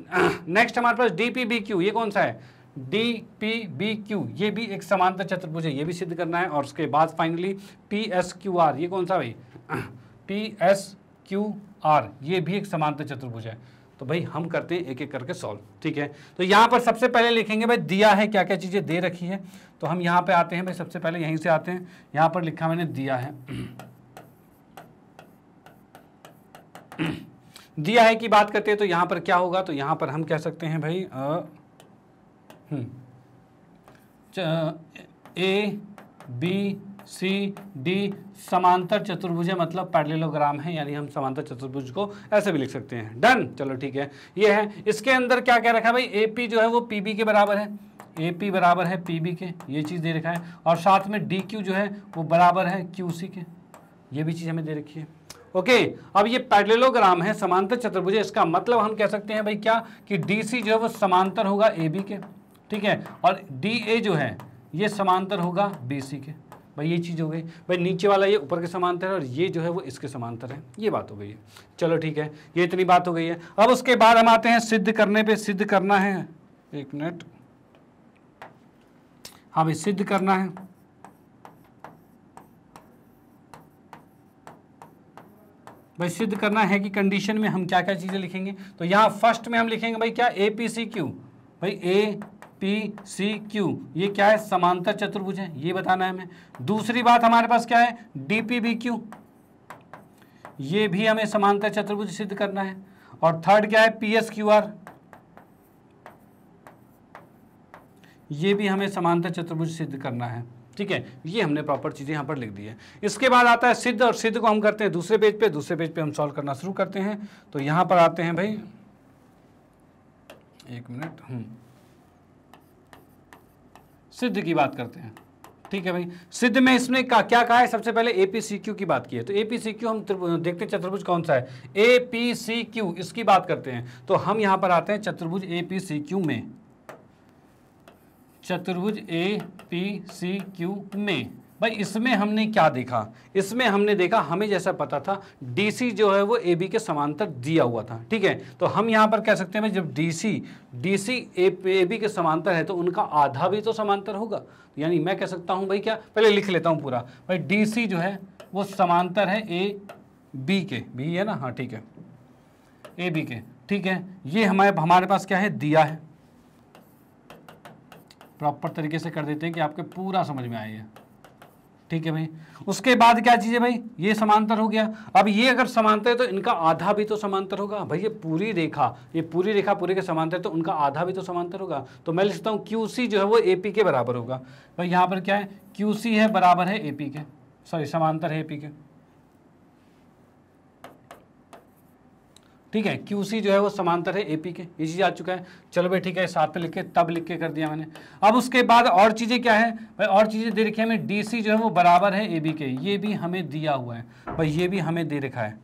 नेक्स्ट हमारे पास डी पी बी क्यू, ये कौन सा है, डी पी बी क्यू, ये भी एक समांतर चतुर्भुज है, ये भी सिद्ध करना है। और उसके बाद finally P S Q R, ये कौन सा भाई, पी एस क्यू आर, ये भी एक समांतर चतुर्भुज है। तो भाई हम करते हैं एक एक करके सॉल्व, ठीक है। तो यहाँ पर सबसे पहले लिखेंगे भाई दिया है, क्या क्या चीज़ें दे रखी है, तो हम यहाँ पे आते हैं भाई, सबसे पहले यहीं से आते हैं, यहाँ पर लिखा मैंने दिया है। दिया है की बात करते हैं तो यहाँ पर क्या होगा, तो यहाँ पर हम कह सकते हैं भाई ए बी सी डी समांतर चतुर्भुज है, मतलब पैरेललोग्राम है, यानी हम समांतर चतुर्भुज को ऐसे भी लिख सकते हैं। डन, चलो ठीक है, ये है। इसके अंदर क्या क्या रखा है भाई, ए पी जो है वो पी बी के बराबर है, ए पी बराबर है पी बी के, ये चीज़ दे रखा है। और साथ में डी क्यू जो है वो बराबर है क्यू सी के, ये भी चीज़ हमें दे रखी है। ओके, अब ये पैरेललोग्राम है, समांतर चतुर्भुज है, इसका मतलब हम कह सकते हैं भाई क्या, कि डी सी जो है वो समांतर होगा ए बी के, ठीक है, और डी ए जो है ये समांतर होगा बी सी के। भाई ये चीज़ हो गई भाई, नीचे वाला ये ऊपर के समांतर है और ये जो है वो इसके समांतर है, ये बात हो गई है। चलो ठीक है, ये इतनी बात हो गई है। अब उसके बाद हम आते हैं सिद्ध करने पे, सिद्ध करना है, एक मिनट, हाँ भाई सिद्ध करना है। भाई सिद्ध करना है कि कंडीशन में हम क्या क्या चीज़ें लिखेंगे, तो यहाँ फर्स्ट में हम लिखेंगे भाई क्या, ए पी सी क्यू, भाई ए पी सी क्यू ये क्या है, समांतर चतुर्भुज है, ये बताना है हमें। दूसरी बात हमारे पास क्या है, डी पी बी क्यू, ये भी हमें समांतर चतुर्भुज सिद्ध करना है। और थर्ड क्या है, पी एस क्यू आर, ये भी हमें समांतर चतुर्भुज सिद्ध करना है, ठीक है। ये हमने प्रॉपर चीज़ें यहाँ पर लिख दी है। इसके बाद आता है सिद्ध, और सिद्ध को हम करते हैं दूसरे पेज पे, दूसरे पेज पे हम सॉल्व करना शुरू करते हैं। तो यहाँ पर आते हैं भाई, एक मिनट, सिद्ध की बात करते हैं, ठीक है भाई। सिद्ध में इसने क्या कहा है, सबसे पहले ए पी सी क्यू की बात की है, तो ए पी सी क्यू हम देखते हैं चतुर्भुज कौन सा है, ए पी सी क्यू, इसकी बात करते हैं। तो हम यहाँ पर आते हैं चतुर्भुज ए पी सी क्यू में, चतुर्भुज ए पी सी क्यू में भाई इसमें हमने क्या देखा, इसमें हमने देखा, हमें जैसा पता था DC जो है वो AB के समांतर दिया हुआ था, ठीक है। तो हम यहाँ पर कह सकते हैं भाई जब DC AB के समांतर है तो उनका आधा भी तो समांतर होगा, यानी मैं कह सकता हूँ भाई क्या, पहले लिख लेता हूँ पूरा भाई, DC जो है वो समांतर है AB के, भी है ना, हाँ ठीक है, AB के, ठीक है। ये हमारे पास क्या है, दिया है, प्रॉपर तरीके से कर देते हैं कि आपके पूरा समझ में आए, ठीक है भाई। उसके बाद क्या चीज़ है भाई, ये समांतर हो गया। अब ये अगर समांतर है तो इनका आधा भी तो समांतर होगा भाई, ये पूरी रेखा पूरे के समांतर है तो उनका आधा भी तो समांतर होगा। तो मैं लिखता हूँ QC जो है वो AP के बराबर होगा। भाई यहाँ पर क्या है, QC है बराबर है AP के, सॉरी समांतर है AP के, ठीक है। QC जो है वो समांतर है AP के, ये चीज़ आ चुका है। चलो भाई ठीक है, साथ पे लिख के तब लिख के कर दिया मैंने। अब उसके बाद और चीज़ें क्या है भाई, और चीज़ें दे रखी है हमें, DC जो है वो बराबर है AB के, ये भी हमें दिया हुआ है भाई, ये भी हमें दे रखा है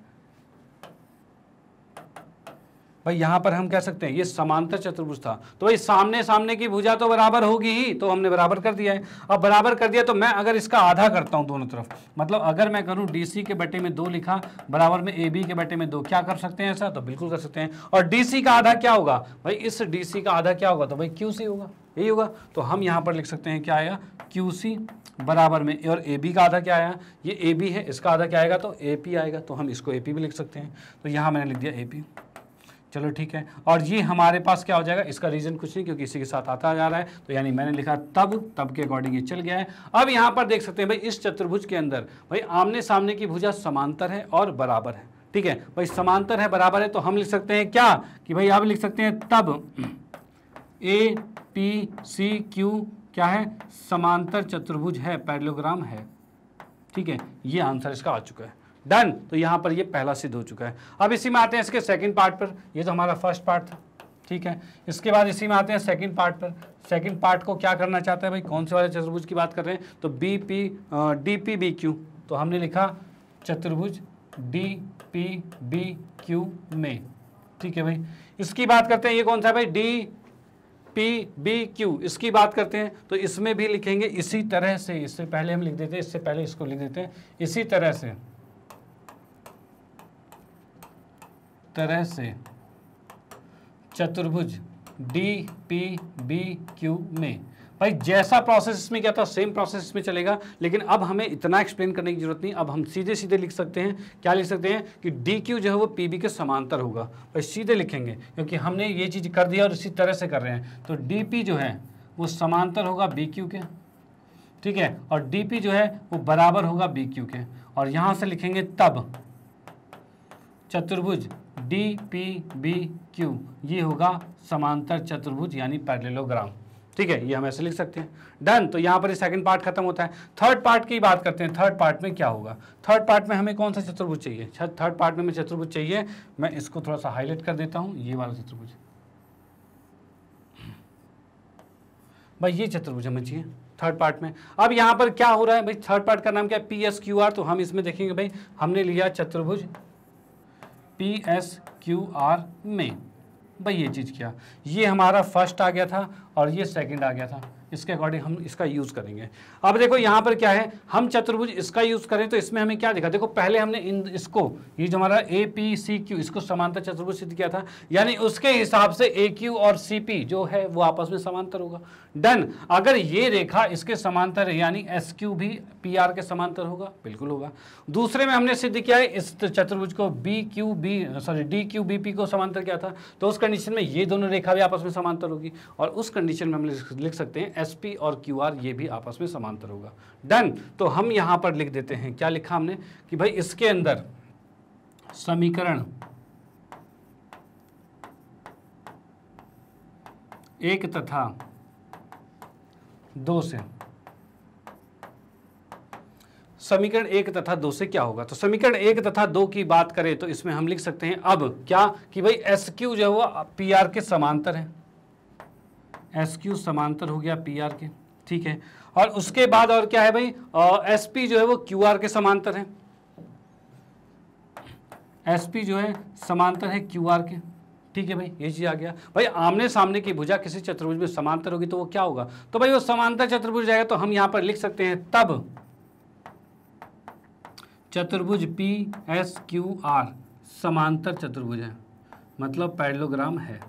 भाई। यहाँ पर हम कह सकते हैं ये समांतर चतुर्भुज था, तो भाई सामने सामने की भुजा तो बराबर होगी ही, तो हमने बराबर कर दिया है। अब बराबर कर दिया तो मैं अगर इसका आधा करता हूँ दोनों तरफ, मतलब अगर मैं करूँ DC के बटे में 2 लिखा बराबर में AB के बटे में 2, क्या कर सकते हैं ऐसा, तो बिल्कुल कर सकते हैं। और DC का आधा क्या होगा भाई, इस DC का आधा क्या होगा, तो भाई QC होगा, यही होगा। तो हम यहाँ पर लिख सकते हैं क्या आया, QC बराबर में, और AB का आधा क्या आया, ये AB है, इसका आधा क्या आएगा, तो AP आएगा, तो हम इसको AP भी लिख सकते हैं। तो यहाँ मैंने लिख दिया AP, चलो ठीक है। और ये हमारे पास क्या हो जाएगा, इसका रीजन कुछ नहीं क्योंकि इसी के साथ आता जा रहा है, तो यानी मैंने लिखा तब के अकॉर्डिंग ये चल गया है। अब यहाँ पर देख सकते हैं भाई इस चतुर्भुज के अंदर भाई आमने सामने की भुजा समांतर है और बराबर है, ठीक है भाई, समांतर है बराबर है, तो हम लिख सकते हैं क्या, कि भाई आप लिख सकते हैं तब APCQ क्या है, समांतर चतुर्भुज है, पैरेललोग्राम है, ठीक है। ये आंसर इसका आ चुका है। डन। तो यहाँ पर ये पहला सिद्ध हो चुका है। अब इसी में आते हैं इसके सेकंड पार्ट पर। ये तो हमारा फर्स्ट पार्ट था, ठीक है। इसके बाद इसी में आते हैं सेकंड पार्ट पर। सेकंड पार्ट को क्या करना चाहते हैं भाई, कौन से वाले चतुर्भुज की बात कर रहे हैं, तो डी पी बी क्यू। तो हमने लिखा चतुर्भुज डी पी बी क्यू में, ठीक है भाई। इसकी बात करते हैं, ये कौन सा है भाई, डी पी बी क्यू, इसकी बात करते हैं। तो इसमें भी लिखेंगे इसी तरह से, इससे पहले हम लिख देते हैं, इससे पहले इसको लिख देते हैं इसी तरह से चतुर्भुज डी पी बी क्यू में। भाई जैसा प्रोसेस इसमें क्या था, सेम प्रोसेस इसमें चलेगा, लेकिन अब हमें इतना एक्सप्लेन करने की जरूरत नहीं। अब हम सीधे सीधे लिख सकते हैं, क्या लिख सकते हैं कि डी क्यू जो है वो पी बी के समांतर होगा। भाई सीधे लिखेंगे, क्योंकि हमने ये चीज़ कर दिया और इसी तरह से कर रहे हैं। तो डी पी जो है वो समांतर होगा बी क्यू के, ठीक है, और डी पी जो है वो बराबर होगा बी क्यू के। और यहाँ से लिखेंगे तब चतुर्भुज डी पी बी क्यू ये होगा समांतर चतुर्भुज यानी पैरेललोग्राम, ठीक है। ये हम ऐसे लिख सकते हैं, डन। तो यहाँ पर सेकंड पार्ट खत्म होता है। थर्ड पार्ट की बात करते हैं। थर्ड पार्ट में क्या होगा, थर्ड पार्ट में हमें कौन सा चतुर्भुज चाहिए, थर्ड पार्ट में हमें चतुर्भुज चाहिए। मैं इसको थोड़ा सा हाईलाइट कर देता हूँ, ये वाला चतुर्भुज, भाई ये चतुर्भुज हमें चाहिए थर्ड पार्ट में। अब यहाँ पर क्या हो रहा है भाई, थर्ड पार्ट का नाम क्या है, पी एस क्यू आर। तो हम इसमें देखेंगे भाई, हमने लिया चतुर्भुज पी एस क्यू आर में। भाई ये चीज़ क्या, ये हमारा फर्स्ट आ गया था और ये सेकंड आ गया था। इसके अकॉर्डिंग हम इसका यूज़ करेंगे। अब देखो यहाँ पर क्या है, हम चतुर्भुज इसका यूज़ करें तो इसमें हमें क्या दिखा, देखो पहले हमने इसको, ये जो हमारा ए पी सी क्यू, इसको समांतर चतुर्भुज सिद्ध किया था, यानी उसके हिसाब से ए क्यू और सी पी जो है वो आपस में समांतर होगा, डन। अगर ये रेखा इसके समांतर है यानी एस क्यू भी पी आर के समांतर होगा, बिल्कुल होगा। दूसरे में हमने सिद्ध किया है इस चतुर्भुज को डी क्यू बी पी को समांतर किया था, तो उस कंडीशन में ये दोनों रेखा भी आपस में समांतर होगी, और उस कंडीशन में हम लिख सकते हैं एस पी और क्यू आर ये भी आपस में समांतर होगा, डन। तो हम यहाँ पर लिख देते हैं, क्या लिखा हमने कि भाई इसके अंदर समीकरण 1 तथा 2 से, समीकरण 1 तथा 2 से क्या होगा, तो समीकरण 1 तथा 2 की बात करें तो इसमें हम लिख सकते हैं अब क्या कि भाई एस क्यू जो है वो पी आर के समांतर है, एस क्यू समांतर हो गया पी आर के, ठीक है। और उसके बाद और क्या है भाई, एस पी जो है वो क्यू आर के समांतर है, एस पी जो है समांतर है क्यू आर के, ठीक है भाई, ये चीज आ गया। भाई आमने सामने की भुजा किसी चतुर्भुज में समांतर होगी तो वो क्या होगा, तो भाई वो समांतर चतुर्भुज जाएगा। तो हम यहां पर लिख सकते हैं तब चतुर्भुज पी एस क्यू आर समांतर चतुर्भुज है, मतलब पैरेललोग्राम है,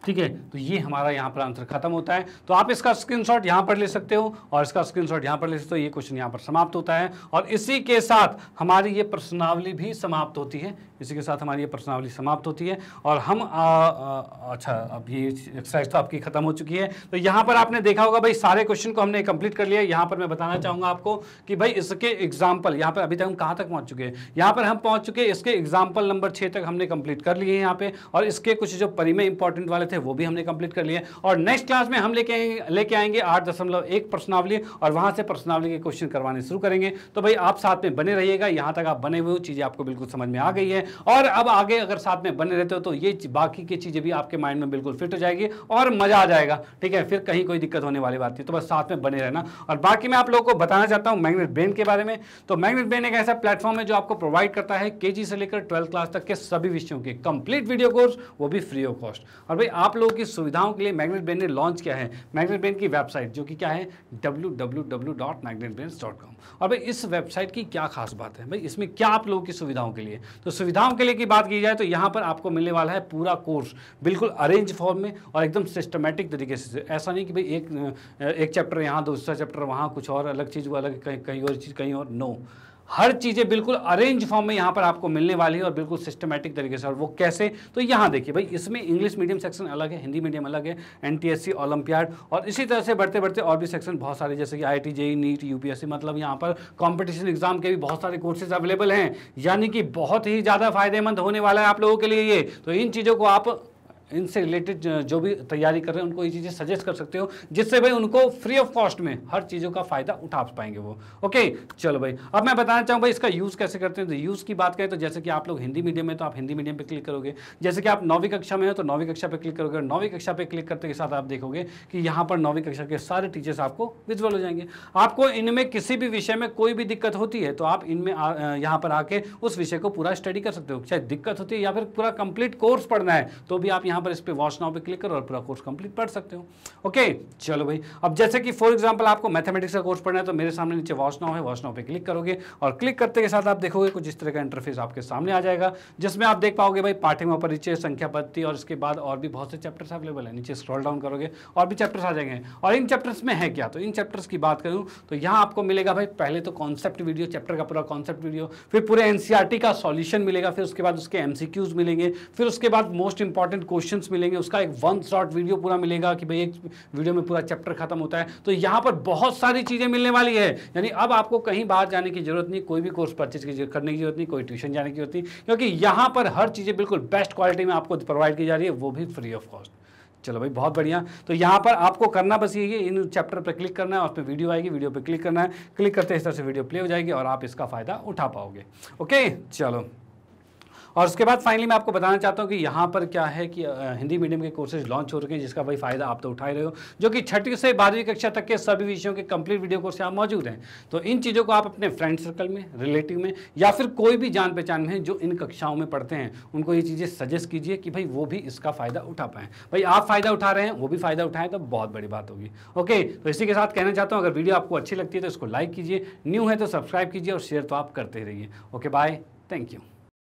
ठीक है। तो ये हमारा यहाँ पर आंसर खत्म होता है। तो आप इसका स्क्रीनशॉट यहाँ पर ले सकते हो और इसका स्क्रीनशॉट यहाँ पर ले सकते हो। ये क्वेश्चन यहाँ पर समाप्त होता है और इसी के साथ हमारी ये प्रश्नावली भी समाप्त होती है, इसी के साथ हमारी ये प्रश्नावली समाप्त होती है। और हम अच्छा, अब ये एक्सरसाइज तो आपकी खत्म हो चुकी है। तो यहाँ पर आपने देखा होगा भाई सारे क्वेश्चन को हमने कंप्लीट कर लिया। यहाँ पर मैं बताना चाहूँगा आपको कि भाई इसके एग्जाम्पल यहाँ पर अभी तक हम कहाँ तक पहुँच चुके हैं, यहाँ पर हम पहुँच चुके हैं इसके एग्जाम्पल नंबर 6 तक हमने कंप्लीट कर लिए हैं यहाँ पे, और इसके कुछ जो परिमेय इंपॉर्टेंट वाले थे वो भी हमने कंप्लीट कर लिए। और नेक्स्ट क्लास में हम लेके आएंगे 8.1 प्रश्नावली और वहां से प्रश्नावली के क्वेश्चन करवाने शुरू करेंगे। तो भाई आप साथ में बने रहिएगा, यहां तक आप बने हुए हो, चीजें आपको बिल्कुल समझ में आ गई है। और अब आगे अगर साथ में बने रहते हो तो ये बाकी की चीजें भी आपके माइंड में बिल्कुल फिट हो जाएगी और मजा आ जाएगा, ठीक है। फिर कहीं कोई दिक्कत होने वाली बात नहीं, तो बस साथ में बने रहना। और बाकी मैं आप लोगों को बताना चाहता हूं मैग्नेट ब्रेन के बारे में। तो मैग्नेट ब्रेन एक ऐसा प्लेटफॉर्म है जो आपको प्रोवाइड करता है केजी से लेकर 12th क्लास तक के सभी विषयों के कंप्लीट वीडियो कोर्स, वो भी फ्री ऑफ कॉस्ट। और भाई आप लोगों की सुविधाओं के लिए मैग्नेट ब्रेन ने लॉन्च किया है मैग्नेट ब्रेन की वेबसाइट, जो कि क्या है www.magnetbrains.com। और भाई इस वेबसाइट की क्या खास बात है, भाई इसमें क्या आप लोगों की सुविधाओं के लिए, तो सुविधाओं के लिए की बात की जाए तो यहाँ पर आपको मिलने वाला है पूरा कोर्स बिल्कुल अरेंज फॉर्म में और एकदम सिस्टमेटिक तरीके से। ऐसा नहीं कि भाई एक चैप्टर यहाँ, दूसरा चैप्टर वहाँ, कुछ और अलग चीज़ वो अलग, कहीं और चीज़ कहीं और, नो, हर चीज़ें बिल्कुल अरेंज फॉर्म में यहाँ पर आपको मिलने वाली है और बिल्कुल सिस्टमेटिक तरीके से। और वो कैसे, तो यहाँ देखिए भाई इसमें इंग्लिश मीडियम सेक्शन अलग है, हिंदी मीडियम अलग है, एनटीएससी, ओलंपियाड, और इसी तरह से बढ़ते बढ़ते और भी सेक्शन बहुत सारे, जैसे कि आईआईटी, जेईई, नीट, यूपीएससी, मतलब यहाँ पर कॉम्पिटिशन एग्जाम के भी बहुत सारे कोर्सेज अवेलेबल हैं, यानी कि बहुत ही ज़्यादा फायदेमंद होने वाला है आप लोगों के लिए ये। तो इन चीज़ों को आप इनसे रिलेटेड जो भी तैयारी कर रहे हैं उनको ये चीज़ें सजेस्ट कर सकते हो, जिससे भाई उनको फ्री ऑफ कॉस्ट में हर चीज़ों का फायदा उठा पाएंगे वो। ओके, चलो भाई, अब मैं बताना चाहूँ भाई इसका यूज़ कैसे करते हैं। तो यूज़ की बात करें तो जैसे कि आप लोग हिंदी मीडियम में, तो आप हिंदी मीडियम पे क्लिक करोगे। जैसे कि आप 9वीं कक्षा में हो तो 9वीं कक्षा पे क्लिक करोगे, और 9वीं कक्षा पे क्लिक करते के साथ आप देखोगे कि यहाँ पर 9वीं कक्षा के सारे टीचर्स आपको विजुअल हो जाएंगे। आपको इनमें किसी भी विषय में कोई भी दिक्कत होती है तो आप इनमें यहाँ पर आके उस विषय को पूरा स्टडी कर सकते हो। चाहे दिक्कत होती है या फिर पूरा कंप्लीट कोर्स पढ़ना है तो भी आप यहाँ पर इस पे वॉच नाउ पे क्लिक करो और पूरा कोर्स कंप्लीट पढ़ सकते हो। ओके, चलो भाई, अब जैसे कि फॉर एग्जांपल आपको मैथमेटिक्स का कोर्स पढ़ना है तो मेरे सामने नीचे वॉच नाउ है, वॉच नाउ पे क्लिक करोगे और क्लिक करते के साथ आप देखोगे कुछ इस तरह का इंटरफेस आपके सामने आ जाएगा, जिसमें आप देख पाओगे भाई पाठ्यक्रम परिचय, संख्या पद्धति और इसके बाद और भी बहुत से चैप्टर्स अवेलेबल है। नीचे स्क्रॉल डाउन करोगे और भी चैप्टर्स आ जाएंगे। और इन चैप्टर्स में है क्या, तो इन चैप्टर्स की बात करूँ तो यहाँ आपको मिलेगा भाई पहले तो कॉन्सेप्ट वीडियो, चैप्टर का पूरा कॉन्सेप्ट वीडियो, फिर पूरे एनसीईआरटी का सॉल्यूशन मिलेगा, फिर उसके बाद उसके एमसीक्यूज मिलेंगे, फिर उसके बाद मोस्ट इंपॉर्टेंट क्वेश्चंस मिलेंगे, उसका एक वन शॉट वीडियो पूरा मिलेगा कि भाई एक वीडियो में पूरा चैप्टर खत्म होता है। तो यहाँ पर बहुत सारी चीजें मिलने वाली है, यानी अब आपको कहीं बाहर जाने की जरूरत नहीं, कोई भी कोर्स परचेज करने की जरूरत नहीं, कोई ट्यूशन जाने की जरूरत नहीं, क्योंकि यहाँ पर हर चीजें बिल्कुल बेस्ट क्वालिटी में आपको प्रोवाइड की जा रही है, वो भी फ्री ऑफ कॉस्ट। चलो भाई, बहुत बढ़िया। तो यहाँ पर आपको करना बस ये इन चैप्टर पर क्लिक करना है और उसमें वीडियो आएगी, वीडियो पे क्लिक करना है, क्लिक करते इस तरह से वीडियो प्ले हो जाएगी और आप इसका फायदा उठा पाओगे। ओके, चलो, और उसके बाद फाइनली मैं आपको बताना चाहता हूँ कि यहाँ पर क्या है कि हिंदी मीडियम के कोर्सेज लॉन्च हो रखे हैं, जिसका भाई फायदा आप तो उठा ही रहे हो, जो कि 6ठी से 12वीं कक्षा तक के सभी विषयों के कंप्लीट वीडियो कोर्स यहाँ मौजूद हैं। तो इन चीज़ों को आप अपने फ्रेंड सर्कल में, रिलेटिव में या फिर कोई भी जान पहचान में जो इन कक्षाओं में पढ़ते हैं उनको ये चीज़ें सजेस्ट कीजिए कि भाई वो भी इसका फ़ायदा उठा पाएँ। भाई आप फ़ायदा उठा रहे हैं, वो भी फ़ायदा उठाएं तो बहुत बड़ी बात होगी। ओके, तो इसी के साथ कहना चाहता हूँ अगर वीडियो आपको अच्छी लगती है तो इसको लाइक कीजिए, न्यू है तो सब्सक्राइब कीजिए और शेयर तो आप करते ही रहिए। Okay, bye, thank you.